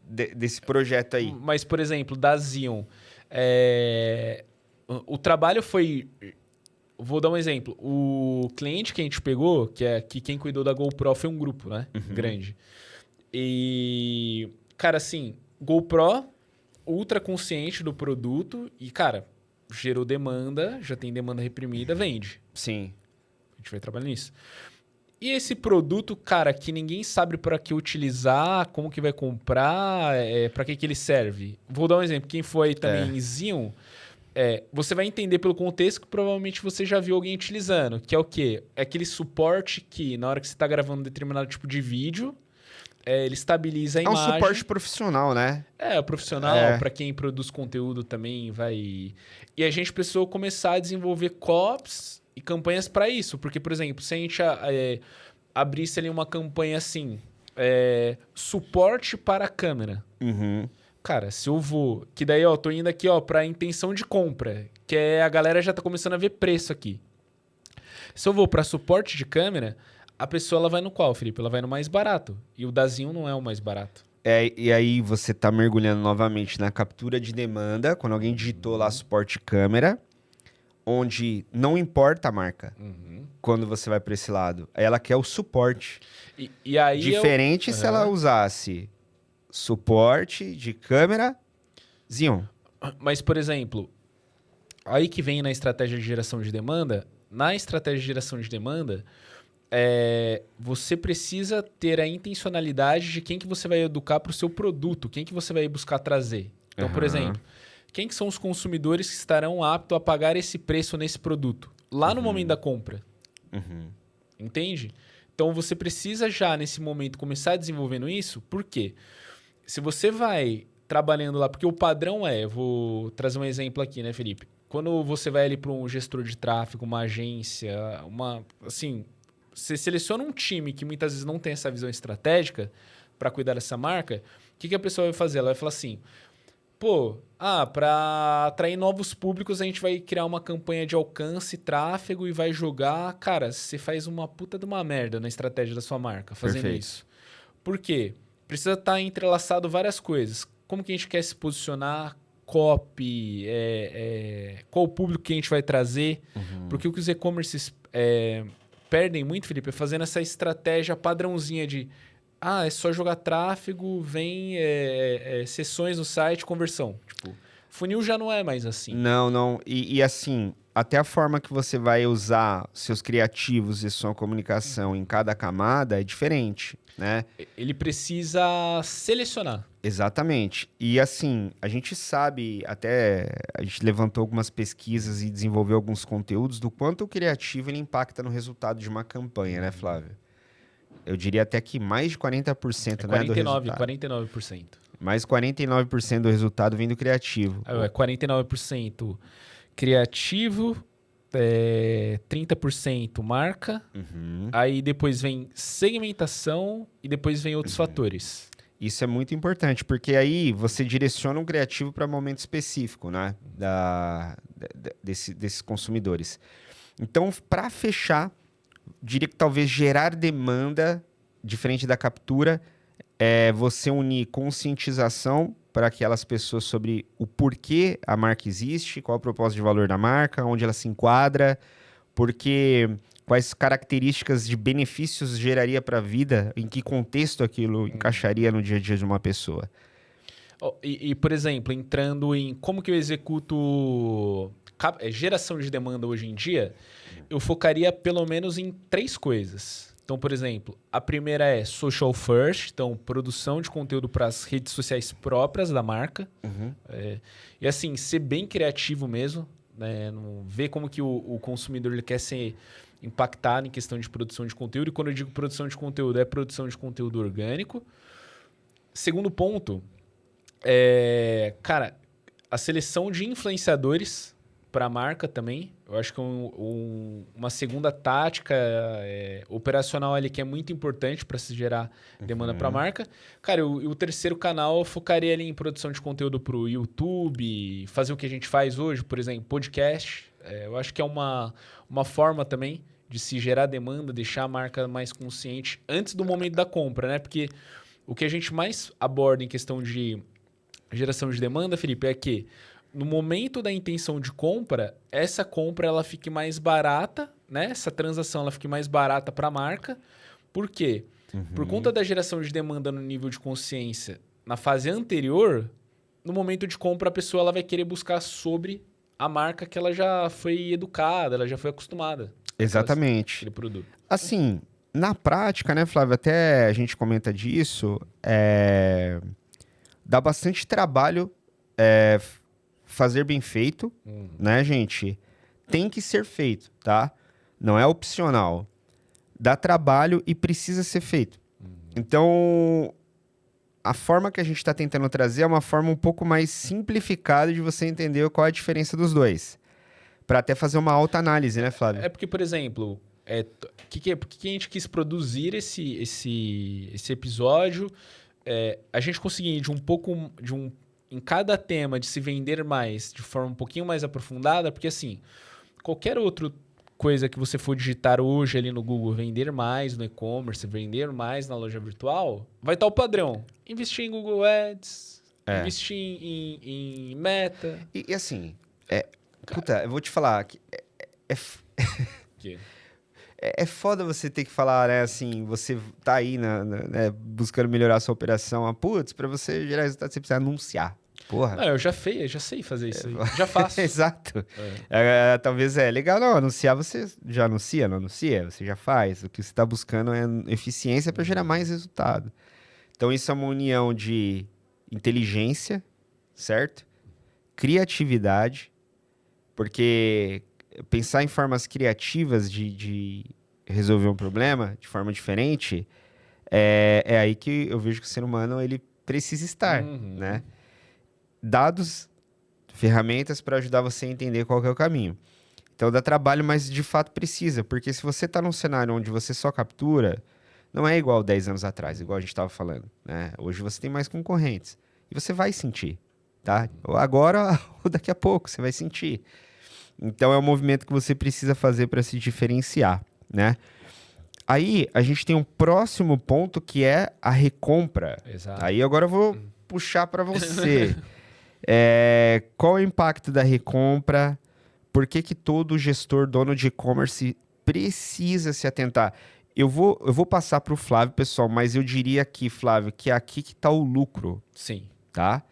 desse projeto aí. Mas, por exemplo, da Zion, o trabalho foi... Vou dar um exemplo. O cliente que a gente pegou, que quem cuidou da GoPro foi um grupo, né? Grande. E, cara, assim, GoPro, ultra consciente do produto e, cara, gerou demanda, já tem demanda reprimida, vende. Sim. A gente vai trabalhar nisso. E esse produto, cara, que ninguém sabe para que utilizar, como que vai comprar, para que ele serve. Vou dar um exemplo. Quem foi também em Zion... você vai entender pelo contexto que provavelmente você já viu alguém utilizando, que é o quê? É aquele suporte que, na hora que você está gravando um determinado tipo de vídeo, ele estabiliza a imagem. É um suporte profissional, né? Profissional, para quem produz conteúdo também vai... E a gente precisou começar a desenvolver COPs e campanhas para isso, porque, por exemplo, se a gente abrisse ali uma campanha assim, suporte para a câmera... Cara, se eu vou... Que daí, tô indo aqui, pra intenção de compra. Que a galera já tá começando a ver preço aqui. Se eu vou para suporte de câmera, a pessoa ela vai no qual, Felipe? Ela vai no mais barato. E o Dazinho não é o mais barato. E aí você tá mergulhando novamente na captura de demanda, quando alguém digitou lá suporte de câmera, onde não importa a marca. Quando você vai para esse lado. Ela quer o suporte. E aí diferente se ela usasse... suporte de câmera, Zion. Mas, por exemplo, aí que vem na estratégia de geração de demanda. Na estratégia de geração de demanda, você precisa ter a intencionalidade de quem que você vai educar para o seu produto, quem que você vai buscar trazer. Então, por exemplo, quem que são os consumidores que estarão aptos a pagar esse preço nesse produto? Lá no momento da compra. Entende? Então, você precisa já, nesse momento, começar desenvolvendo isso. Por quê? Se você vai trabalhando lá, porque o padrão vou trazer um exemplo aqui, né, Felipe? Quando você vai ali para um gestor de tráfego, uma agência, você seleciona um time que muitas vezes não tem essa visão estratégica para cuidar dessa marca, o que a pessoa vai fazer? Ela vai falar assim, para atrair novos públicos, a gente vai criar uma campanha de alcance, tráfego e vai jogar. Cara, você faz uma puta de uma merda na estratégia da sua marca fazendo isso. Por quê? Precisa estar entrelaçado várias coisas. Como que a gente quer se posicionar, copy, qual o público que a gente vai trazer. Porque o que os e-commerces perdem muito, Felipe, é fazendo essa estratégia padrãozinha de é só jogar tráfego, vem sessões no site, conversão. Tipo, funil já não é mais assim. Não. E assim, até a forma que você vai usar seus criativos e sua comunicação em cada camada é diferente, né? Ele precisa selecionar. Exatamente. E assim, a gente sabe, até a gente levantou algumas pesquisas e desenvolveu alguns conteúdos do quanto o criativo ele impacta no resultado de uma campanha, né, Flávio? Eu diria até que mais de 40%, né, do resultado. 49%. Mais 49% do resultado vem do criativo. É 49% criativo, 30% marca, aí depois vem segmentação e depois vem outros fatores. Isso é muito importante, porque aí você direciona um criativo para momento específico, né? Desses consumidores. Então, para fechar, diria que talvez gerar demanda, diferente da captura, é você unir conscientização para aquelas pessoas sobre o porquê a marca existe, qual é o propósito de valor da marca, onde ela se enquadra, quais características de benefícios geraria para a vida, em que contexto aquilo encaixaria no dia a dia de uma pessoa. Por exemplo, entrando em como que eu executo geração de demanda hoje em dia, eu focaria pelo menos em 3 coisas. Então, por exemplo, a primeira é social first, então produção de conteúdo para as redes sociais próprias da marca. E assim, ser bem criativo mesmo, né? Ver como que o consumidor ele quer ser impactado em questão de produção de conteúdo. E quando eu digo produção de conteúdo, é produção de conteúdo orgânico. Segundo ponto, cara, a seleção de influenciadores para a marca também. Eu acho que uma segunda tática operacional ali que é muito importante para se gerar demanda para a marca. Cara, o terceiro canal eu focaria ali em produção de conteúdo para o YouTube, fazer o que a gente faz hoje, por exemplo, podcast. Eu acho que é uma forma também de se gerar demanda, deixar a marca mais consciente antes do momento da compra, né? Porque o que a gente mais aborda em questão de geração de demanda, Felipe, é que no momento da intenção de compra, essa compra ela fique mais barata, né? Essa transação ela fique mais barata para a marca. Por quê? Por conta da geração de demanda no nível de consciência, na fase anterior, no momento de compra, a pessoa ela vai querer buscar sobre a marca que ela já foi educada, ela já foi acostumada. Exatamente. Aquele produto. Assim, na prática, né, Flávio, até a gente comenta disso, dá bastante trabalho fazer bem feito, né, gente? Tem que ser feito, tá? Não é opcional. Dá trabalho e precisa ser feito. Então, a forma que a gente está tentando trazer é uma forma um pouco mais simplificada de você entender qual é a diferença dos dois. Para até fazer uma autoanálise, né, Flávio? Porque, por exemplo, por que a gente quis produzir esse episódio? A gente conseguir em cada tema de se vender mais de forma um pouquinho mais aprofundada, porque assim, qualquer outra coisa que você for digitar hoje ali no Google, vender mais no e-commerce, vender mais na loja virtual, vai estar o padrão. Investir em Google Ads, investir em Meta. E assim, puta, eu vou te falar que é foda você ter que falar, né, assim, você tá aí né, buscando melhorar a sua operação. Putz, pra você gerar resultado, você precisa anunciar. Porra. Não, eu já sei fazer isso aí. Já faço. Exato. Talvez legal, não, anunciar você já anuncia, não anuncia, você já faz. O que você tá buscando é eficiência para gerar mais resultado. Então, isso é uma união de inteligência, certo? Criatividade, porque pensar em formas criativas de resolver um problema de forma diferente, é aí que eu vejo que o ser humano ele precisa estar, né? Dados, ferramentas para ajudar você a entender qual que é o caminho. Então dá trabalho, mas de fato precisa, porque se você está num cenário onde você só captura, não é igual 10 anos atrás, igual a gente estava falando, né? Hoje você tem mais concorrentes e você vai sentir, tá? Ou agora ou daqui a pouco você vai sentir. Então é um movimento que você precisa fazer para se diferenciar, né? Aí a gente tem um próximo ponto que é a recompra. Exato. Aí agora eu vou puxar para você. Qual é o impacto da recompra? Por que todo gestor, dono de e-commerce precisa se atentar? Eu vou passar para o Flávio, pessoal, mas eu diria aqui, Flávio, que é aqui que está o lucro. Sim. Tá?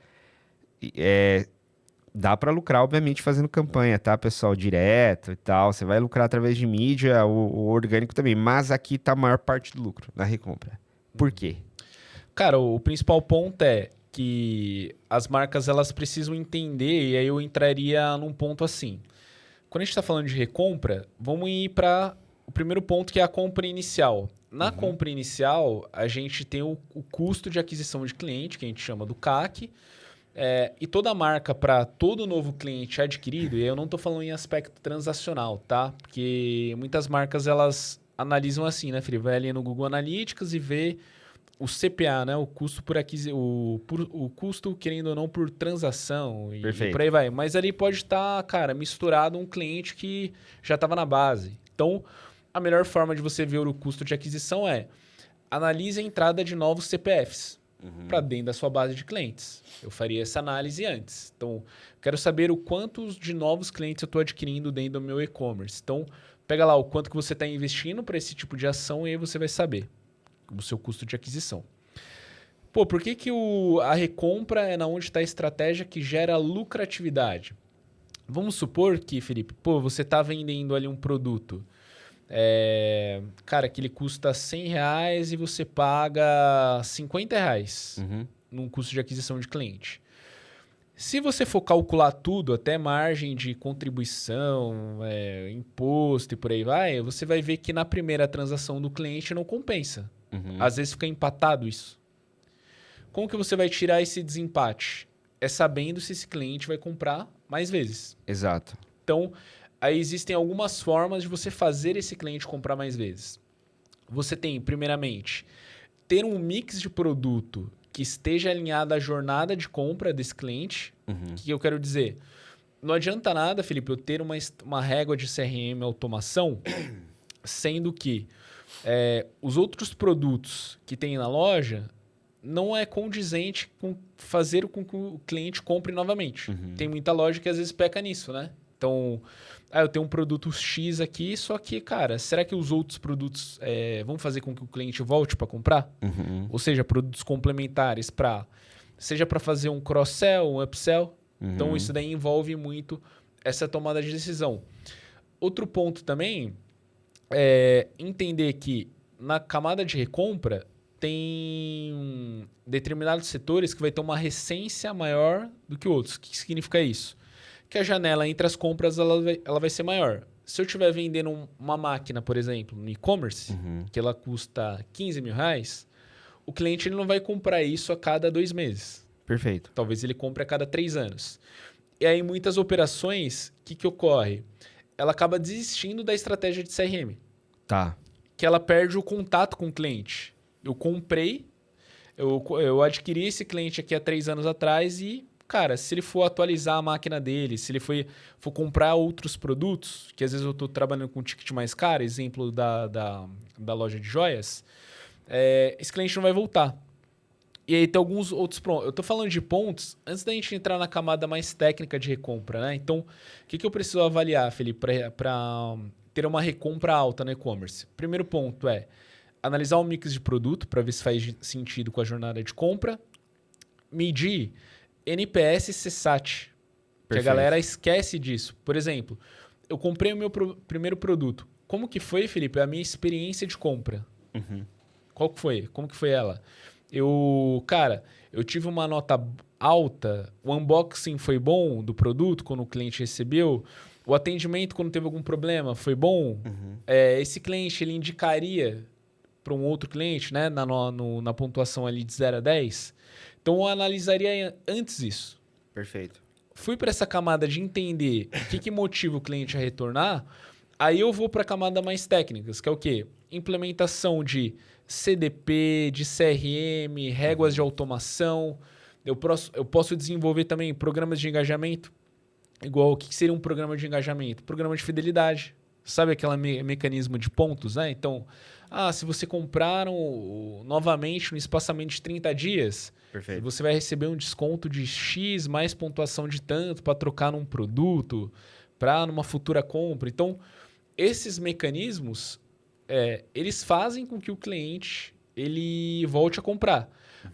Dá para lucrar, obviamente, fazendo campanha, tá, pessoal? Direto e tal. Você vai lucrar através de mídia, o orgânico também. Mas aqui tá a maior parte do lucro, na recompra. Por quê? Cara, o principal ponto é que as marcas elas precisam entender, e aí eu entraria num ponto assim. Quando a gente está falando de recompra, vamos ir para o primeiro ponto, que é a compra inicial. Na compra inicial, a gente tem o custo de aquisição de cliente, que a gente chama do CAC, e toda marca, para todo novo cliente adquirido, e aí eu não estou falando em aspecto transacional, tá? Porque muitas marcas elas analisam assim, né, Felipe? Vai ali no Google Analytics e vê o CPA, né? O custo por aquisição, o custo, querendo ou não, por transação e por aí vai. Mas ali pode estar, cara, misturado um cliente que já estava na base. Então, a melhor forma de você ver o custo de aquisição é analise a entrada de novos CPFs para dentro da sua base de clientes. Eu faria essa análise antes. Então, quero saber o quantos de novos clientes eu estou adquirindo dentro do meu e-commerce. Então, pega lá o quanto que você está investindo para esse tipo de ação e aí você vai saber o seu custo de aquisição. Pô, por que a recompra é na onde está a estratégia que gera lucratividade? Vamos supor que, Felipe, pô, você está vendendo ali um produto, cara, que ele custa R$100 e você paga R$50 num custo de aquisição de cliente. Se você for calcular tudo, até margem de contribuição, imposto e por aí vai, você vai ver que na primeira transação do cliente não compensa. Às vezes fica empatado isso. Como que você vai tirar esse desempate? É sabendo se esse cliente vai comprar mais vezes. Exato. Então, aí existem algumas formas de você fazer esse cliente comprar mais vezes. Você tem, primeiramente, ter um mix de produto que esteja alinhado à jornada de compra desse cliente. O que eu quero dizer? Não adianta nada, Felipe, eu ter uma régua de CRM automação, sendo que os outros produtos que tem na loja não é condizente com fazer com que o cliente compre novamente. Tem muita loja que às vezes peca nisso, né? Então, eu tenho um produto X aqui, só que, cara, será que os outros produtos vão fazer com que o cliente volte para comprar? Ou seja, produtos complementares seja para fazer um cross-sell, um upsell. Então, isso daí envolve muito essa tomada de decisão. Outro ponto também é entender que na camada de recompra tem determinados setores que vai ter uma recência maior do que outros. O que significa isso? Que a janela entre as compras ela vai ser maior. Se eu estiver vendendo uma máquina, por exemplo, no e-commerce, que ela custa R$15.000, o cliente ele não vai comprar isso a cada 2 meses. Perfeito. Talvez ele compre a cada 3 anos. E aí, muitas operações, o que ocorre? Ela acaba desistindo da estratégia de CRM. Tá. Que ela perde o contato com o cliente. Eu comprei, eu adquiri esse cliente aqui há 3 anos atrás e, cara, se ele for atualizar a máquina dele, se ele for comprar outros produtos, que às vezes eu estou trabalhando com um ticket mais caro, exemplo da loja de joias, esse cliente não vai voltar. E aí tem alguns outros pontos. Eu estou falando de pontos antes da gente entrar na camada mais técnica de recompra, né? Então, o que eu preciso avaliar, Felipe, para ter uma recompra alta no e-commerce? Primeiro ponto é analisar o mix de produto para ver se faz sentido com a jornada de compra. Medir NPS e CSAT. Que a galera esquece disso. Por exemplo, eu comprei o meu primeiro produto. Como que foi, Felipe? A minha experiência de compra. Qual que foi? Como que foi ela? Eu tive uma nota alta, o unboxing foi bom do produto quando o cliente recebeu, o atendimento quando teve algum problema foi bom, esse cliente ele indicaria para um outro cliente, né, na pontuação ali de 0 a 10. Então, eu analisaria antes isso. Perfeito. Fui para essa camada de entender o que motiva o cliente a retornar, aí eu vou para a camada mais técnicas, que é o quê? Implementação de CDP, de CRM, réguas de automação. Eu posso desenvolver também programas de engajamento. Igual, o que seria um programa de engajamento? Programa de fidelidade. Sabe aquele mecanismo de pontos, né? Então, se você comprar novamente no espaçamento de 30 dias, Perfeito. Você vai receber um desconto de X mais pontuação de tanto para trocar num produto, para numa futura compra. Então, esses mecanismos, eles fazem com que o cliente ele volte a comprar.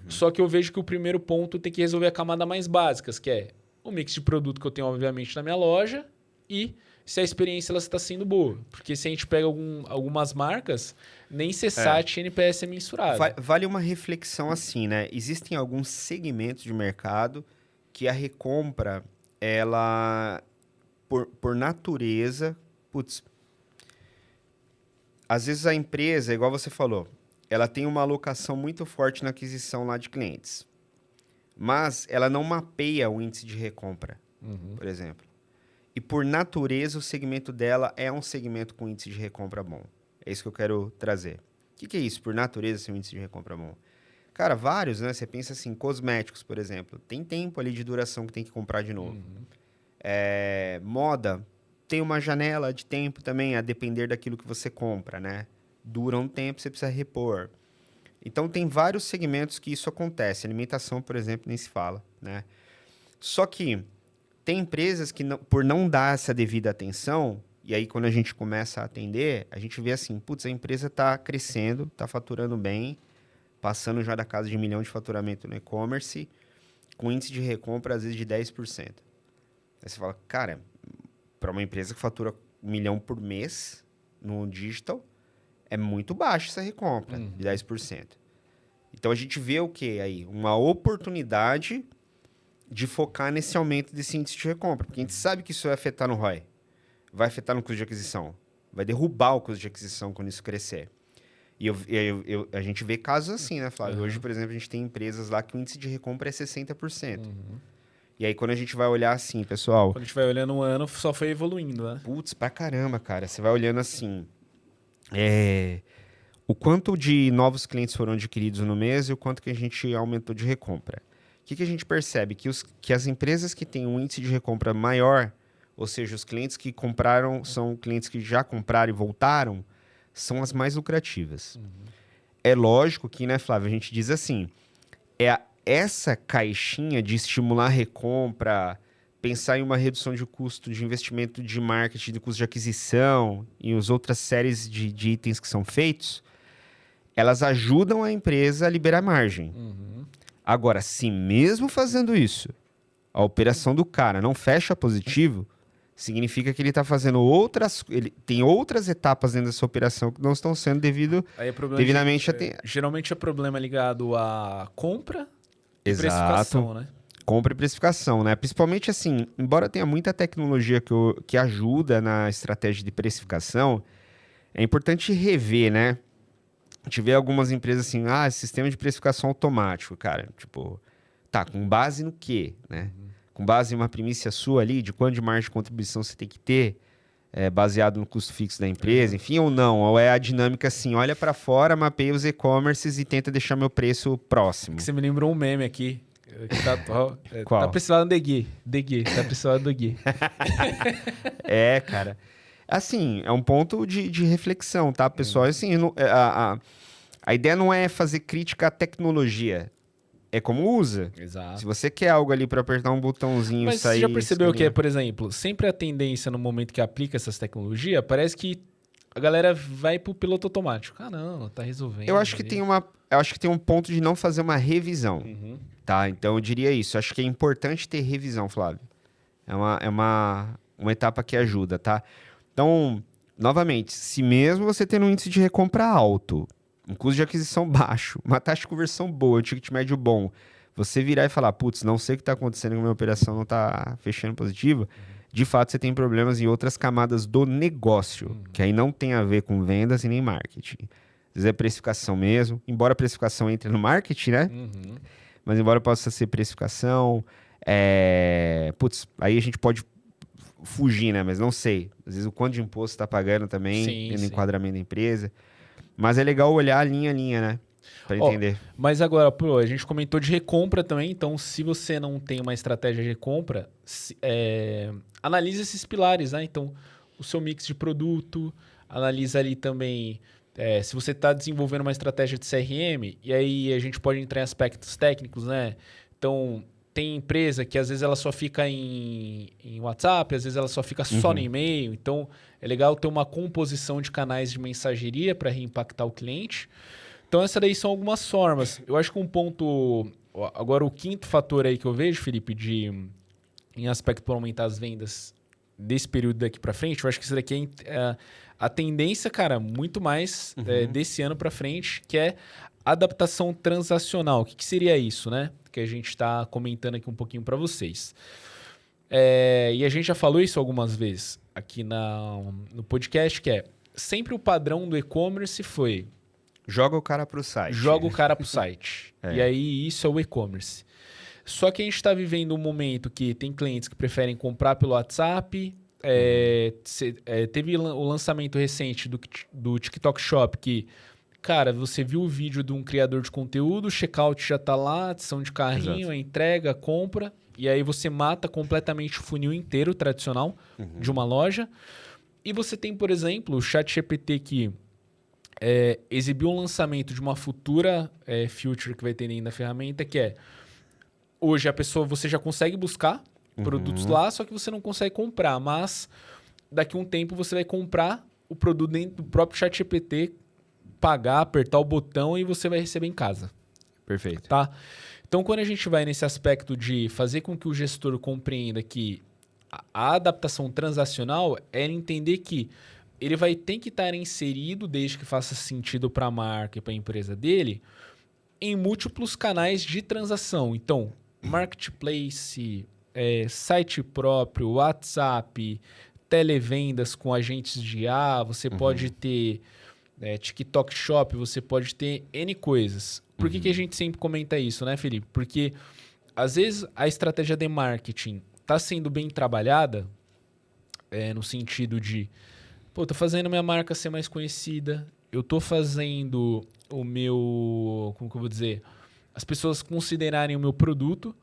Só que eu vejo que o primeiro ponto tem que resolver a camada mais básica, que é o mix de produto que eu tenho, obviamente, na minha loja e se a experiência ela está sendo boa. Porque se a gente pega algumas marcas, nem CSAT e NPS é mensurado. Vale uma reflexão assim, né? Existem alguns segmentos de mercado que a recompra, ela, por natureza, putz, às vezes a empresa, igual você falou, ela tem uma alocação muito forte na aquisição lá de clientes. Mas ela não mapeia o índice de recompra, por exemplo. E por natureza, o segmento dela é um segmento com índice de recompra bom. É isso que eu quero trazer. O que é isso? Por natureza, esse índice de recompra bom? Cara, vários, né? Você pensa assim, cosméticos, por exemplo. Tem tempo ali de duração que tem que comprar de novo. Moda, tem uma janela de tempo também, a depender daquilo que você compra, né? Dura um tempo, você precisa repor. Então, tem vários segmentos que isso acontece. Alimentação, por exemplo, nem se fala, né? Só que tem empresas que, por não dar essa devida atenção, e aí quando a gente começa a atender, a gente vê assim, putz, a empresa está crescendo, está faturando bem, passando já da casa de 1 milhão de faturamento no e-commerce, com índice de recompra, às vezes, de 10%. Aí você fala, cara, para uma empresa que fatura 1 milhão por mês no digital, é muito baixo essa recompra de 10%. Então, a gente vê o quê aí? Uma oportunidade de focar nesse aumento desse índice de recompra. Porque a gente sabe que isso vai afetar no ROI. Vai afetar no custo de aquisição. Vai derrubar o custo de aquisição quando isso crescer. E a gente vê casos assim, né, Flávio? Hoje, por exemplo, a gente tem empresas lá que o índice de recompra é 60%. E aí, quando a gente vai olhar assim, pessoal... Quando a gente vai olhando um ano, só foi evoluindo, né? Putz, pra caramba, cara. Você vai olhando assim... O quanto de novos clientes foram adquiridos no mês e o quanto que a gente aumentou de recompra. O que a gente percebe? Que as empresas que têm um índice de recompra maior, ou seja, os clientes que compraram são clientes que já compraram e voltaram, são as mais lucrativas. É lógico que, né, Flávio, a gente diz assim, essa caixinha de estimular a recompra, pensar em uma redução de custo de investimento de marketing, de custo de aquisição e as outras séries de itens que são feitos, elas ajudam a empresa a liberar margem. Agora, se mesmo fazendo isso, a operação do cara não fecha positivo, significa que ele está fazendo ele tem outras etapas dentro dessa operação que não estão sendo devidamente geralmente é problema ligado à compra e Exato. precificação, né? Compra e precificação, né? Principalmente assim, embora tenha muita tecnologia que ajuda na estratégia de precificação, é importante rever, né? A gente vê algumas empresas assim, sistema de precificação automático, cara. Tipo, tá, com base no quê, né? Com base em uma primícia sua ali, de quanto de margem de contribuição você tem que ter, baseado no custo fixo da empresa, enfim, ou não. Ou é a dinâmica assim, olha para fora, mapeia os e-commerces e tenta deixar meu preço próximo. Que você me lembrou um meme aqui. Qual? Tá precisando de Gui. Tá precisando do Gui. Cara. Assim, é um ponto de reflexão, tá, pessoal? Assim, a ideia não é fazer crítica à tecnologia. É como usa. Exato. Se você quer algo ali para apertar um botãozinho e sair... Mas você já percebeu que, por exemplo, sempre a tendência no momento que aplica essas tecnologias, parece que a galera vai pro piloto automático. Não, tá resolvendo. Eu acho que tem um ponto de não fazer uma revisão, tá? Então, eu diria isso. Acho que é importante ter revisão, Flávio. É uma etapa que ajuda, tá? Então, novamente, se mesmo você tendo um índice de recompra alto, um custo de aquisição baixo, uma taxa de conversão boa, um ticket médio bom, você virar e falar, putz, não sei o que está acontecendo, a minha operação não está fechando positiva, de fato você tem problemas em outras camadas do negócio, que aí não tem a ver com vendas e nem marketing. Às vezes é precificação mesmo, embora a precificação entre no marketing, né? Mas embora possa ser precificação, aí a gente pode fugir, né? Mas não sei. Às vezes o quanto de imposto está pagando também, no enquadramento da empresa. Mas é legal olhar linha a linha, né? Para entender. Mas agora, a gente comentou de recompra também. Então, se você não tem uma estratégia de recompra, analise esses pilares, né? Então, o seu mix de produto, analisa ali também se você está desenvolvendo uma estratégia de CRM, e aí a gente pode entrar em aspectos técnicos, né? Então, tem empresa que às vezes ela só fica em WhatsApp, às vezes ela só fica só no e-mail. Então, é legal ter uma composição de canais de mensageria para reimpactar o cliente. Então, essas daí são algumas formas. Eu acho que um ponto... Agora, o quinto fator aí que eu vejo, Felipe, em aspecto para aumentar as vendas desse período daqui para frente, eu acho que isso daqui é a tendência, cara, muito mais desse ano para frente, que é adaptação transacional. O que seria isso, né? Que a gente está comentando aqui um pouquinho para vocês. E a gente já falou isso algumas vezes aqui no podcast, que é sempre o padrão do e-commerce foi... Joga o cara pro site. Joga o cara pro site. E aí isso é o e-commerce. Só que a gente está vivendo um momento que tem clientes que preferem comprar pelo WhatsApp. Teve o lançamento recente do TikTok Shop, que, cara, você viu o vídeo de um criador de conteúdo, o checkout já está lá, adição de carrinho, a entrega, a compra, e aí você mata completamente o funil inteiro tradicional de uma loja. E você tem, por exemplo, o ChatGPT que exibiu um lançamento de uma futura feature que vai ter dentro da ferramenta, que é... Hoje você já consegue buscar produtos lá, só que você não consegue comprar. Mas daqui a um tempo você vai comprar o produto dentro do próprio ChatGPT, pagar, apertar o botão e você vai receber em casa. Perfeito. Tá? Então, quando a gente vai nesse aspecto de fazer com que o gestor compreenda que a adaptação transacional é entender que ele vai ter que estar inserido, desde que faça sentido para a marca e para a empresa dele, em múltiplos canais de transação. Então, marketplace, site próprio, WhatsApp, televendas com agentes de IA, você pode ter TikTok Shop, você pode ter N coisas. Por que a gente sempre comenta isso, né, Felipe? Porque, às vezes, a estratégia de marketing está sendo bem trabalhada, no sentido de, tô fazendo minha marca ser mais conhecida, eu tô fazendo o meu, como que eu vou dizer, as pessoas considerarem o meu produto,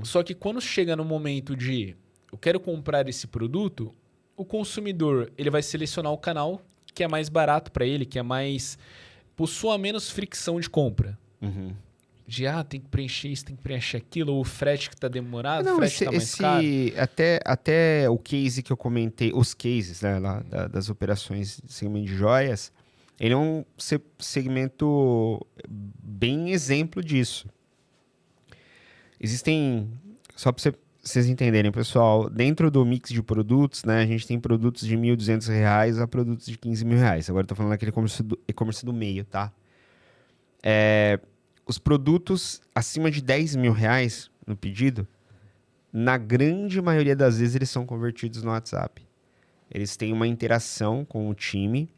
só que quando chega no momento de eu quero comprar esse produto, o consumidor ele vai selecionar o canal que é mais barato para ele, que é mais possua menos fricção de compra. De tem que preencher isso, tem que preencher aquilo, ou o frete que está demorado, o frete está mais caro. Até o case que eu comentei, os cases, né, lá das operações de segmento de joias, ele é um segmento bem exemplo disso. Existem, só para vocês entenderem, pessoal, dentro do mix de produtos, né, a gente tem produtos de R$ 1.200 a produtos de R$ 15.000. Agora eu tô falando daquele e-commerce do meio, tá? Os produtos acima de R$ 10.000 no pedido, na grande maioria das vezes eles são convertidos no WhatsApp. Eles têm uma interação com o time,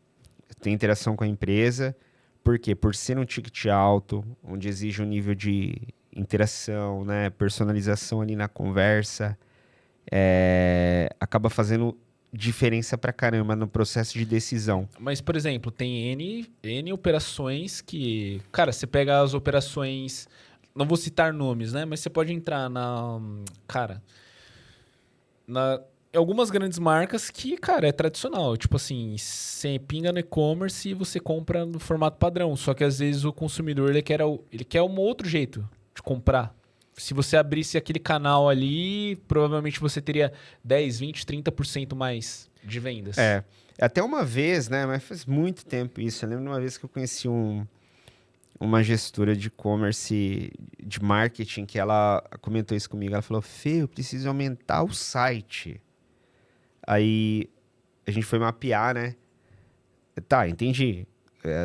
tem interação com a empresa. Por quê? Por ser um ticket alto, onde exige um nível de interação, né, personalização ali na conversa, acaba fazendo diferença pra caramba no processo de decisão. Mas, por exemplo, tem N operações que... Cara, você pega as operações... Não vou citar nomes, né? Mas você pode entrar em algumas grandes marcas que, cara, é tradicional. Tipo assim, você pinga no e-commerce e você compra no formato padrão. Só que, às vezes, o consumidor ele quer um outro jeito de comprar. Se você abrisse aquele canal ali, provavelmente você teria 10, 20, 30% mais de vendas. Até uma vez, né? Mas faz muito tempo isso. Eu lembro de uma vez que eu conheci uma gestora de e-commerce, de marketing, que ela comentou isso comigo. Ela falou, Fê, eu preciso aumentar o site. Aí a gente foi mapear, né? Tá, entendi.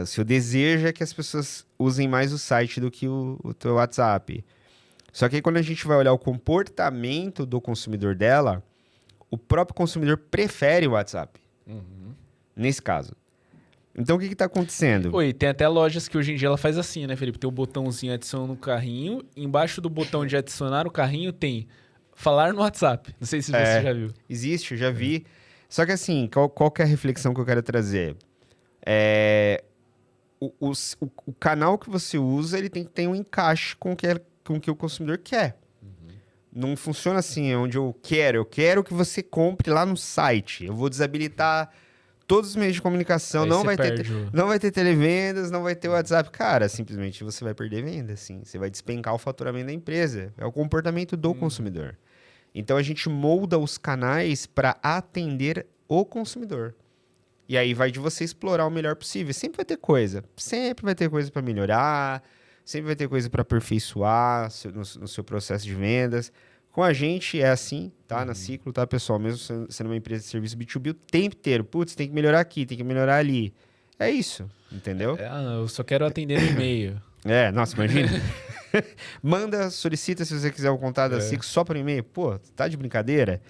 O seu desejo é que as pessoas usem mais o site do que o teu WhatsApp. Só que aí, quando a gente vai olhar o comportamento do consumidor dela, o próprio consumidor prefere o WhatsApp. Nesse caso. Então, o que está acontecendo? Tem até lojas que hoje em dia ela faz assim, né, Felipe? Tem o botãozinho adicionando no carrinho. Embaixo do botão de adicionar o carrinho tem falar no WhatsApp. Não sei se você já viu. Existe, eu já vi. Só que assim, qual que é a reflexão que eu quero trazer? O canal que você usa, ele tem que ter um encaixe com o que o consumidor quer. Não funciona assim, onde eu quero que você compre lá no site. Eu vou desabilitar todos os meios de comunicação, Aí não vai ter televendas, não vai ter WhatsApp. Cara, simplesmente você vai perder venda, assim. Você vai despencar o faturamento da empresa. É o comportamento do consumidor. Então, a gente molda os canais para atender o consumidor. E aí vai de você explorar o melhor possível. Sempre vai ter coisa para melhorar, sempre vai ter coisa para aperfeiçoar no seu processo de vendas. Com a gente é assim, tá? Na Ciclo, tá, pessoal? Mesmo sendo uma empresa de serviço B2B, o tempo inteiro. Putz, tem que melhorar aqui, tem que melhorar ali. É isso, entendeu? Eu só quero atender no e-mail. Nossa, imagina. Manda, solicita se você quiser o contato da Ciclo só por e-mail. Pô, tá de brincadeira?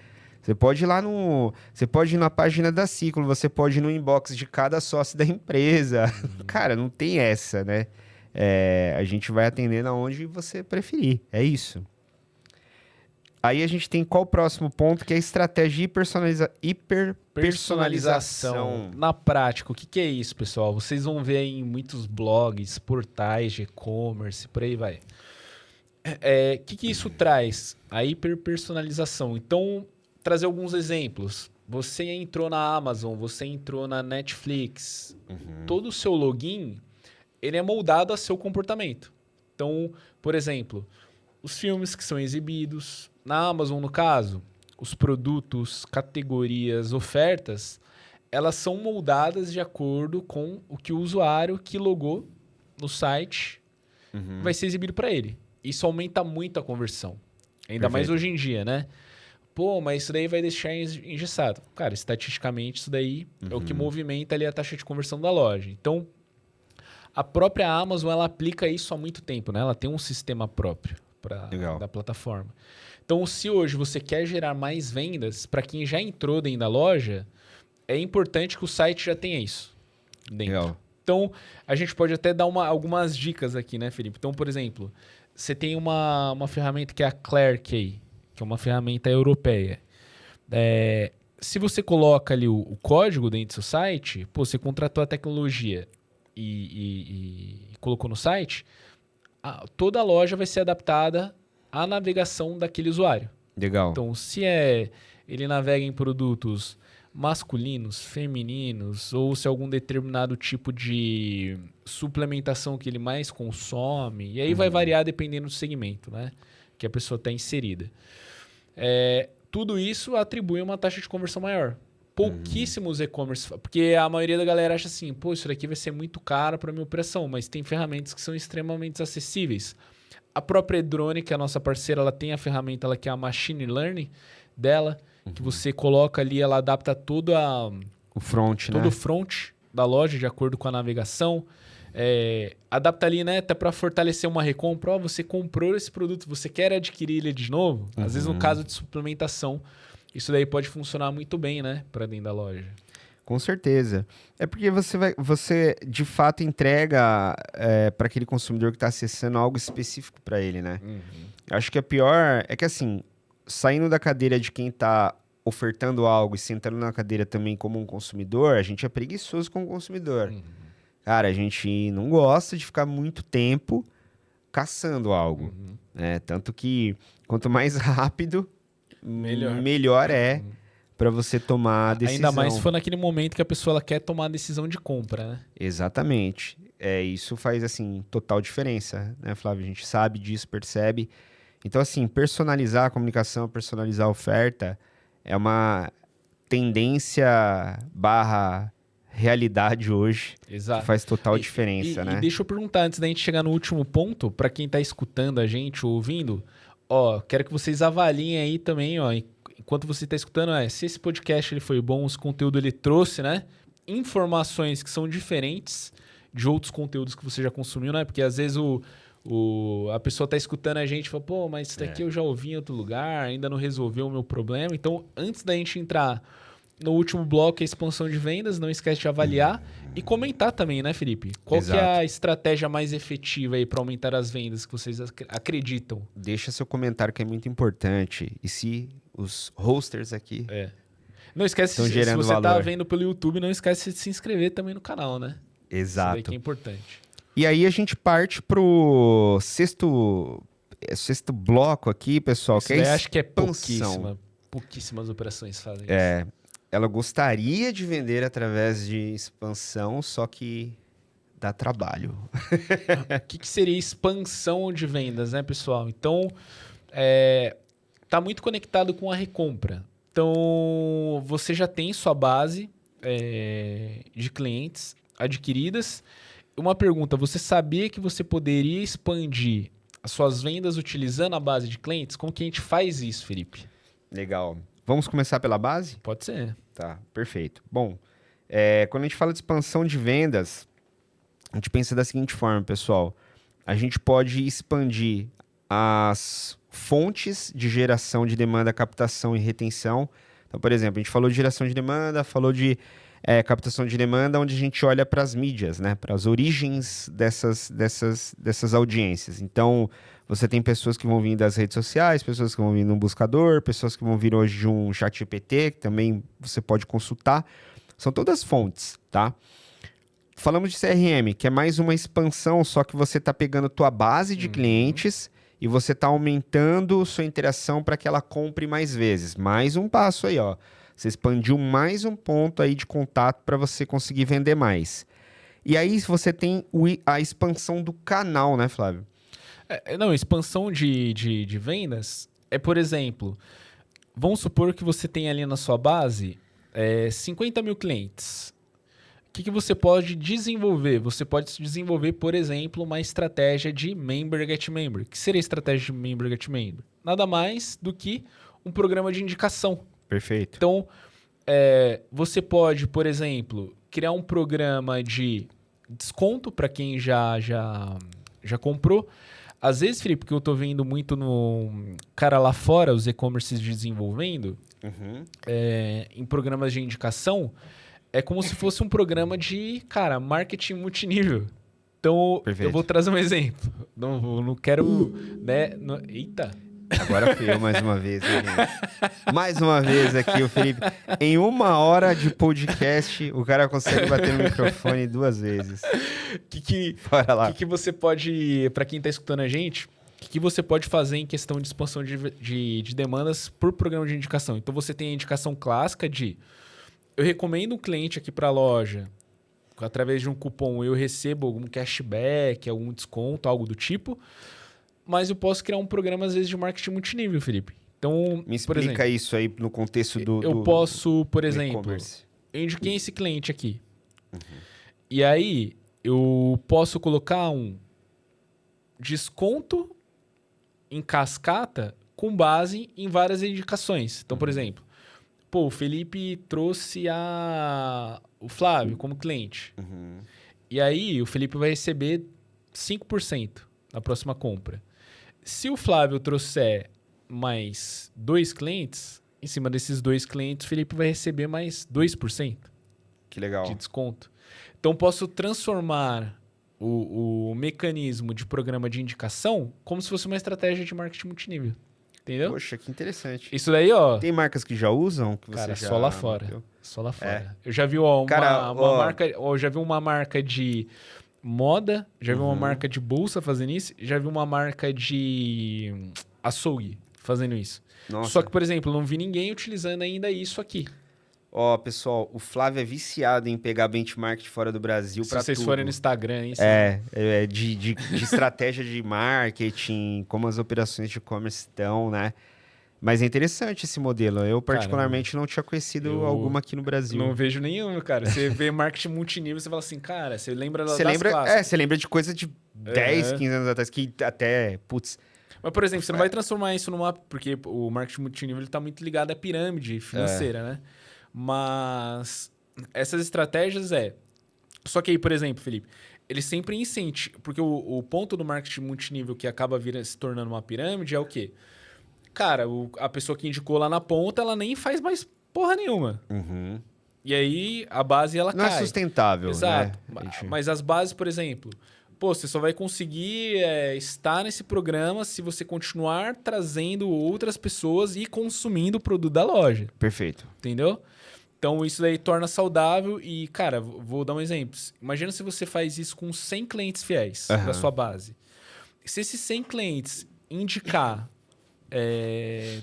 Você pode ir lá Você pode ir na página da Ciclo, você pode ir no inbox de cada sócio da empresa. Cara, não tem essa, né? A gente vai atendendo aonde você preferir. É isso. Aí a gente tem qual o próximo ponto, que é a estratégia de hiperpersonalização. Na prática, o que é isso, pessoal? Vocês vão ver aí em muitos blogs, portais de e-commerce, por aí vai. O que isso traz? A hiperpersonalização. Então, trazer alguns exemplos. Você entrou na Amazon, você entrou na Netflix. Todo o seu login, ele é moldado a seu comportamento. Então, por exemplo, os filmes que são exibidos na Amazon, no caso, os produtos, categorias, ofertas, elas são moldadas de acordo com o que o usuário que logou no site vai ser exibido para ele. Isso aumenta muito a conversão. Ainda mais hoje em dia, né? Pô, mas isso daí vai deixar engessado. Cara, estatisticamente, isso daí é o que movimenta ali a taxa de conversão da loja. Então, a própria Amazon, ela aplica isso há muito tempo, né? Ela tem um sistema próprio da plataforma. Então, se hoje você quer gerar mais vendas, para quem já entrou dentro da loja, é importante que o site já tenha isso dentro. Legal. Então, a gente pode até dar algumas dicas aqui, né, Felipe? Então, por exemplo, você tem uma ferramenta que é a ClareKey, que é uma ferramenta europeia. Se você coloca ali o código dentro do seu site, você contratou a tecnologia e colocou no site, toda a loja vai ser adaptada à navegação daquele usuário. Legal. Então, se ele navega em produtos masculinos, femininos, ou se é algum determinado tipo de suplementação que ele mais consome, e aí vai variar dependendo do segmento, né, que a pessoa está inserida. Tudo isso atribui uma taxa de conversão maior. Pouquíssimos e-commerce, porque a maioria da galera acha assim, pô, isso daqui vai ser muito caro para minha operação, mas tem ferramentas que são extremamente acessíveis. A própria Edrone, que é a nossa parceira, ela tem a ferramenta, ela que é a Machine Learning dela, que você coloca ali, ela adapta todo o front, o front da loja de acordo com a navegação. Adapta ali, né, até para fortalecer uma recompra. Você comprou esse produto, você quer adquirir ele de novo? Às vezes, no caso de suplementação, isso daí pode funcionar muito bem, né, para dentro da loja. Com certeza. É porque você de fato entrega para aquele consumidor que está acessando algo específico para ele, né? Acho que a pior é que, assim, saindo da cadeira de quem está ofertando algo e sentando na cadeira também como um consumidor, a gente é preguiçoso como consumidor. Cara, a gente não gosta de ficar muito tempo caçando algo. Né? Tanto que quanto mais rápido, melhor é para você tomar a decisão. Ainda mais se for naquele momento que a pessoa ela quer tomar a decisão de compra, né? Exatamente. Isso faz, assim, total diferença, né, Flávio? A gente sabe disso, percebe. Então, assim, personalizar a comunicação, personalizar a oferta é uma tendência / realidade hoje. Exato. Que faz total diferença, né? E deixa eu perguntar, antes da gente chegar no último ponto, para quem está escutando a gente, ouvindo, quero que vocês avaliem aí também, enquanto você está escutando, se esse podcast ele foi bom, esse conteúdo ele trouxe, né, informações que são diferentes de outros conteúdos que você já consumiu, né? Porque às vezes a pessoa está escutando a gente e fala, pô, mas isso daqui eu já ouvi em outro lugar, ainda não resolveu o meu problema. Então, antes da gente entrar no último bloco, a expansão de vendas, não esquece de avaliar e comentar também, né, Felipe? Qual que é a estratégia mais efetiva aí para aumentar as vendas que vocês acreditam? Deixa seu comentário que é muito importante. E se os hosters aqui... Não esquece, se você está vendo pelo YouTube, não esquece de se inscrever também no canal, né? Exato. Isso daí que é importante. E aí a gente parte pro sexto bloco aqui, pessoal, que é acho que é pouquíssimas operações fazem isso. Ela gostaria de vender através de expansão, só que dá trabalho. O que seria expansão de vendas, né, pessoal? Então, tá muito conectado com a recompra. Então, você já tem sua base de clientes adquiridas. Uma pergunta, você sabia que você poderia expandir as suas vendas utilizando a base de clientes? Como que a gente faz isso, Felipe? Legal. Vamos começar pela base? Pode ser. Tá, perfeito. Bom, quando a gente fala de expansão de vendas, a gente pensa da seguinte forma, pessoal. A gente pode expandir as fontes de geração de demanda, captação e retenção. Então, por exemplo, a gente falou de geração de demanda, falou de captação de demanda, onde a gente olha para as mídias, né? Para as origens dessas audiências. Então, você tem pessoas que vão vir das redes sociais, pessoas que vão vir no buscador, pessoas que vão vir hoje de um chat GPT, que também você pode consultar. São todas fontes, tá? Falamos de CRM, que é mais uma expansão, só que você está pegando tua base de clientes e você está aumentando sua interação para que ela compre mais vezes. Mais um passo aí, ó. Você expandiu mais um ponto aí de contato para você conseguir vender mais. E aí você tem a expansão do canal, né, Flávio? Não, expansão de vendas é, por exemplo, vamos supor que você tem ali na sua base 50 mil clientes. O que você pode desenvolver? Você pode desenvolver, por exemplo, uma estratégia de Member Get Member. O que seria a estratégia de Member Get Member? Nada mais do que um programa de indicação. Perfeito. Então, você pode, por exemplo, criar um programa de desconto para quem já comprou. Às vezes, Felipe, que eu estou vendo muito no cara lá fora, os e-commerces desenvolvendo, em programas de indicação, é como se fosse um programa de, cara, marketing multinível. Então, Perfeito. eu vou trazer um exemplo. Não quero, né? Eita! Agora fui eu mais uma vez, né, gente? Mais uma vez aqui o Felipe. Em 1 hora de podcast, o cara consegue bater no microfone 2 vezes. Bora lá. O que você pode, para quem está escutando a gente, o que você pode fazer em questão de expansão de demandas por programa de indicação? Então, você tem a indicação clássica de eu recomendo um cliente aqui para a loja, através de um cupom eu recebo algum cashback, algum desconto, algo do tipo, mas eu posso criar um programa, às vezes, de marketing multinível, Felipe. Então, me explica por exemplo, isso aí no contexto eu posso, por exemplo, eu indiquei esse cliente aqui. E aí, eu posso colocar um desconto em cascata com base em várias indicações. Então, por exemplo, o Felipe trouxe o Flávio como cliente. E aí, o Felipe vai receber 5% na próxima compra. Se o Flávio trouxer mais 2 clientes, em cima desses 2 clientes, o Felipe vai receber mais 2%. Que legal. De desconto. Então, posso transformar o mecanismo de programa de indicação como se fosse uma estratégia de marketing multinível. Entendeu? Poxa, que interessante. Isso daí, ó... Tem marcas que já usam? Que cara, você já só lá fora. bateu? Só lá fora. Eu já vi uma marca de moda, já vi uma marca de bolsa fazendo isso, já vi uma marca de açougue fazendo isso. Nossa. Só que, por exemplo, não vi ninguém utilizando ainda isso aqui. Ó, pessoal, o Flávio é viciado em pegar benchmark de fora do Brasil para tudo. Se vocês forem no Instagram, isso. De estratégia de marketing, como as operações de e-commerce estão, né? Mas é interessante esse modelo. Eu, particularmente, não tinha conhecido alguma aqui no Brasil. Não vejo nenhum, cara. Você vê marketing multinível, você fala assim, cara, você lembra das clássicas. Você lembra de coisa de 10, 15 anos atrás, que até, putz... Mas, por exemplo, você não vai transformar isso numa... Porque o marketing multinível está muito ligado à pirâmide financeira, né? Mas essas estratégias Só que aí, por exemplo, Felipe, eles sempre incentivam... Porque o ponto do marketing multinível que acaba se tornando uma pirâmide é o quê? Cara, a pessoa que indicou lá na ponta, ela nem faz mais porra nenhuma. E aí, a base, ela cai. Não é sustentável, exato, né? Mas as bases, por exemplo... você só vai conseguir estar nesse programa se você continuar trazendo outras pessoas e consumindo o produto da loja. Perfeito. Entendeu? Então, isso daí torna saudável e, cara, vou dar um exemplo. Imagina se você faz isso com 100 clientes fiéis da sua base. Se esses 100 clientes indicar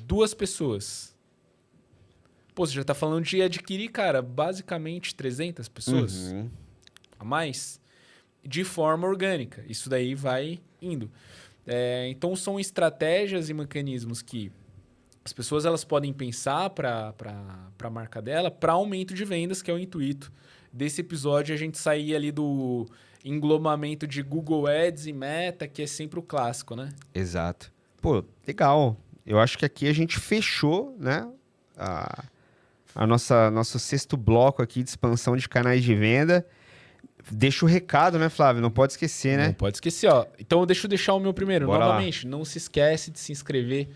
2 pessoas, você já está falando de adquirir, cara, basicamente 300 pessoas a mais de forma orgânica. Isso daí vai indo. Então, são estratégias e mecanismos que as pessoas elas podem pensar para a marca dela para aumento de vendas, que é o intuito desse episódio, a gente sair ali do englobamento de Google Ads e Meta, que é sempre o clássico, né? Exato. Pô, legal. Eu acho que aqui a gente fechou, né? Nosso sexto bloco aqui de expansão de canais de venda. Deixa o recado, né, Flávio? Não pode esquecer, né? Não pode esquecer, ó. Então, deixa eu deixar o meu primeiro. Bora Novamente, não se esquece de se inscrever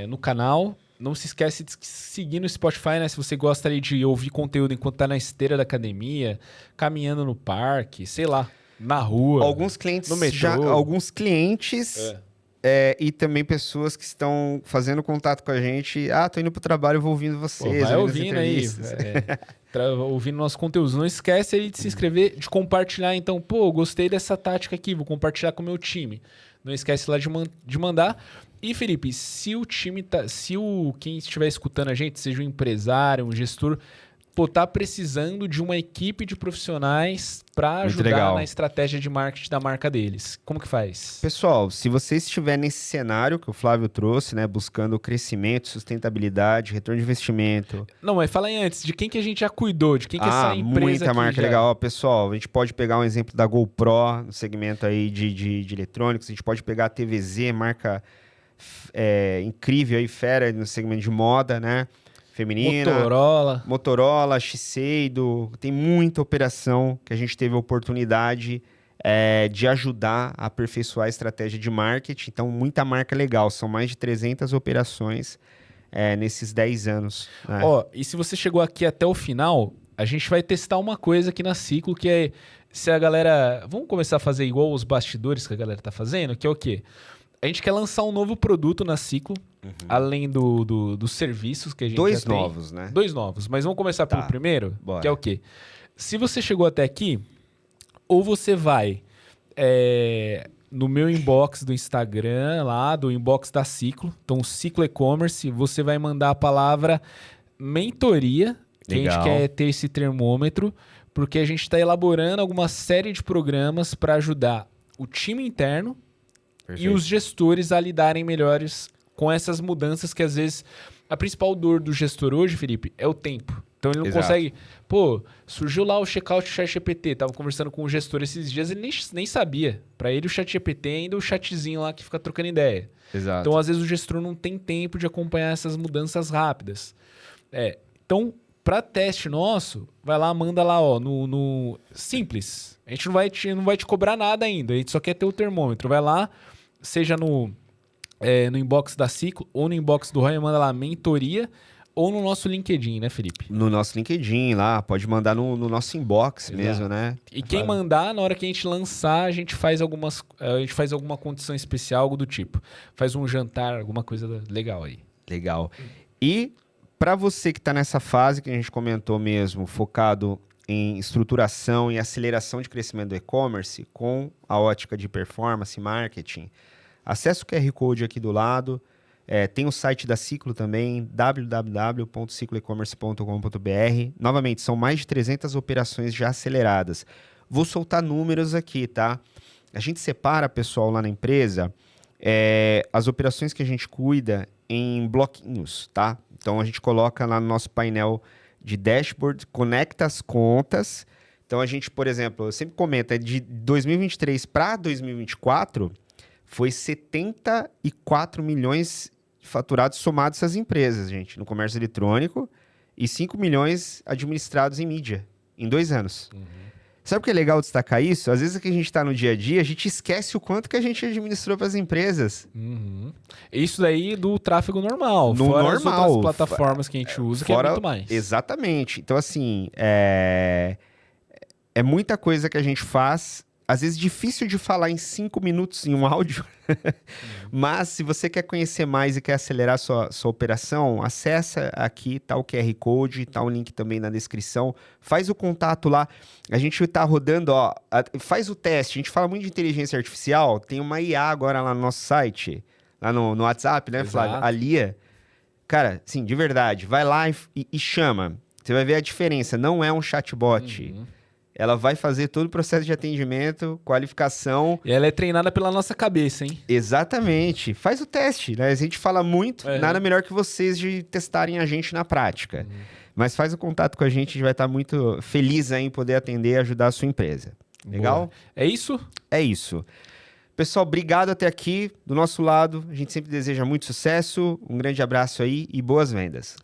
no canal. Não se esquece de seguir no Spotify, né? Se você gosta ali de ouvir conteúdo enquanto tá na esteira da academia, caminhando no parque, sei lá, na rua, Alguns clientes no metrô. alguns clientes e também pessoas que estão fazendo contato com a gente. Tô indo pro trabalho, vou ouvindo vocês. Vai ouvindo as ouvindo aí, entrevistas. ouvindo nossos conteúdos. Não esquece aí de se inscrever, de compartilhar. Então, pô, gostei dessa tática aqui, vou compartilhar com o meu time. Não esquece lá de mandar. E, Felipe, se o time quem estiver escutando a gente, seja um empresário, um gestor, tá precisando de uma equipe de profissionais para ajudar na estratégia de marketing da marca deles. Como que faz? Pessoal, se você estiver nesse cenário que o Flávio trouxe, né, buscando crescimento, sustentabilidade, retorno de investimento. Não, mas fala aí antes, de quem que a gente já cuidou, de quem que essa empresa muita aqui marca legal. Pessoal, a gente pode pegar um exemplo da GoPro, no segmento aí de eletrônicos, a gente pode pegar a TVZ, marca incrível aí, fera no segmento de moda, né? Feminina. Motorola, Shiseido. Tem muita operação que a gente teve a oportunidade de ajudar a aperfeiçoar a estratégia de marketing. Então, muita marca legal. São mais de 300 operações nesses 10 anos. Né? E se você chegou aqui até o final, a gente vai testar uma coisa aqui na Ciclo, que é se a galera... Vamos começar a fazer igual os bastidores que a galera tá fazendo, que é o quê? A gente quer lançar um novo produto na Ciclo, além dos serviços que a gente já tem. 2 novos, né? 2 novos, mas vamos começar pelo primeiro, Bora. que é o quê? Se você chegou até aqui, ou você vai no meu inbox do Instagram, lá do inbox da Ciclo, então Ciclo E-Commerce, você vai mandar a palavra mentoria, que a gente quer ter esse termômetro, porque a gente está elaborando alguma série de programas para ajudar o time interno, perfeito, e os gestores a lidarem melhores com essas mudanças que, às vezes, a principal dor do gestor hoje, Felipe, é o tempo. Então, ele não consegue... surgiu lá o checkout do ChatGPT. Tava conversando com o gestor esses dias, ele nem sabia. Para ele, o ChatGPT é ainda o chatzinho lá que fica trocando ideia. Exato. Então, às vezes, o gestor não tem tempo de acompanhar essas mudanças rápidas. Então, para teste nosso, vai lá, manda lá, no simples. A gente não vai te cobrar nada ainda. A gente só quer ter o termômetro. Vai lá, seja no inbox da Ciclo ou no inbox do Roy, manda lá mentoria, ou no nosso LinkedIn, né, Felipe? No nosso LinkedIn lá, pode mandar no nosso inbox mesmo, né? E quem mandar, na hora que a gente lançar, a gente faz alguma condição especial, algo do tipo. Faz um jantar, alguma coisa legal aí. Legal. E para você que está nessa fase que a gente comentou mesmo, focado em estruturação e aceleração de crescimento do e-commerce, com a ótica de performance e marketing, acesse o QR Code aqui do lado. Tem o site da Ciclo também, www.cicloecommerce.com.br. Novamente, são mais de 300 operações já aceleradas. Vou soltar números aqui, tá? A gente separa, pessoal, lá na empresa, as operações que a gente cuida em bloquinhos, tá? Então, a gente coloca lá no nosso painel de dashboard, conecta as contas. Então, a gente, por exemplo, eu sempre comento, de 2023 para 2024, foi 74 milhões faturados somados essas empresas, gente, no comércio eletrônico, e 5 milhões administrados em mídia, em 2 anos. Sabe o que é legal destacar isso? Às vezes que a gente está no dia a dia, a gente esquece o quanto que a gente administrou para as empresas. Isso daí do tráfego normal. Fora as outras plataformas que a gente usa, que é muito mais. Exatamente. Então, assim, é muita coisa que a gente faz. Às vezes difícil de falar em 5 minutos em um áudio, mas se você quer conhecer mais e quer acelerar sua operação, acessa aqui, tá o QR Code, tá o link também na descrição, faz o contato lá, a gente tá rodando, faz o teste, a gente fala muito de inteligência artificial, tem uma IA agora lá no nosso site, lá no WhatsApp, né, Flávio? A Lia, cara, sim, de verdade, vai lá e chama, você vai ver a diferença, não é um chatbot. Ela vai fazer todo o processo de atendimento, qualificação. E ela é treinada pela nossa cabeça, hein? Exatamente. Faz o teste, né? A gente fala muito, nada melhor que vocês de testarem a gente na prática. Mas faz o contato com a gente vai estar muito feliz em poder atender e ajudar a sua empresa. Legal? Boa. É isso? É isso. Pessoal, obrigado até aqui. Do nosso lado, a gente sempre deseja muito sucesso. Um grande abraço aí e boas vendas.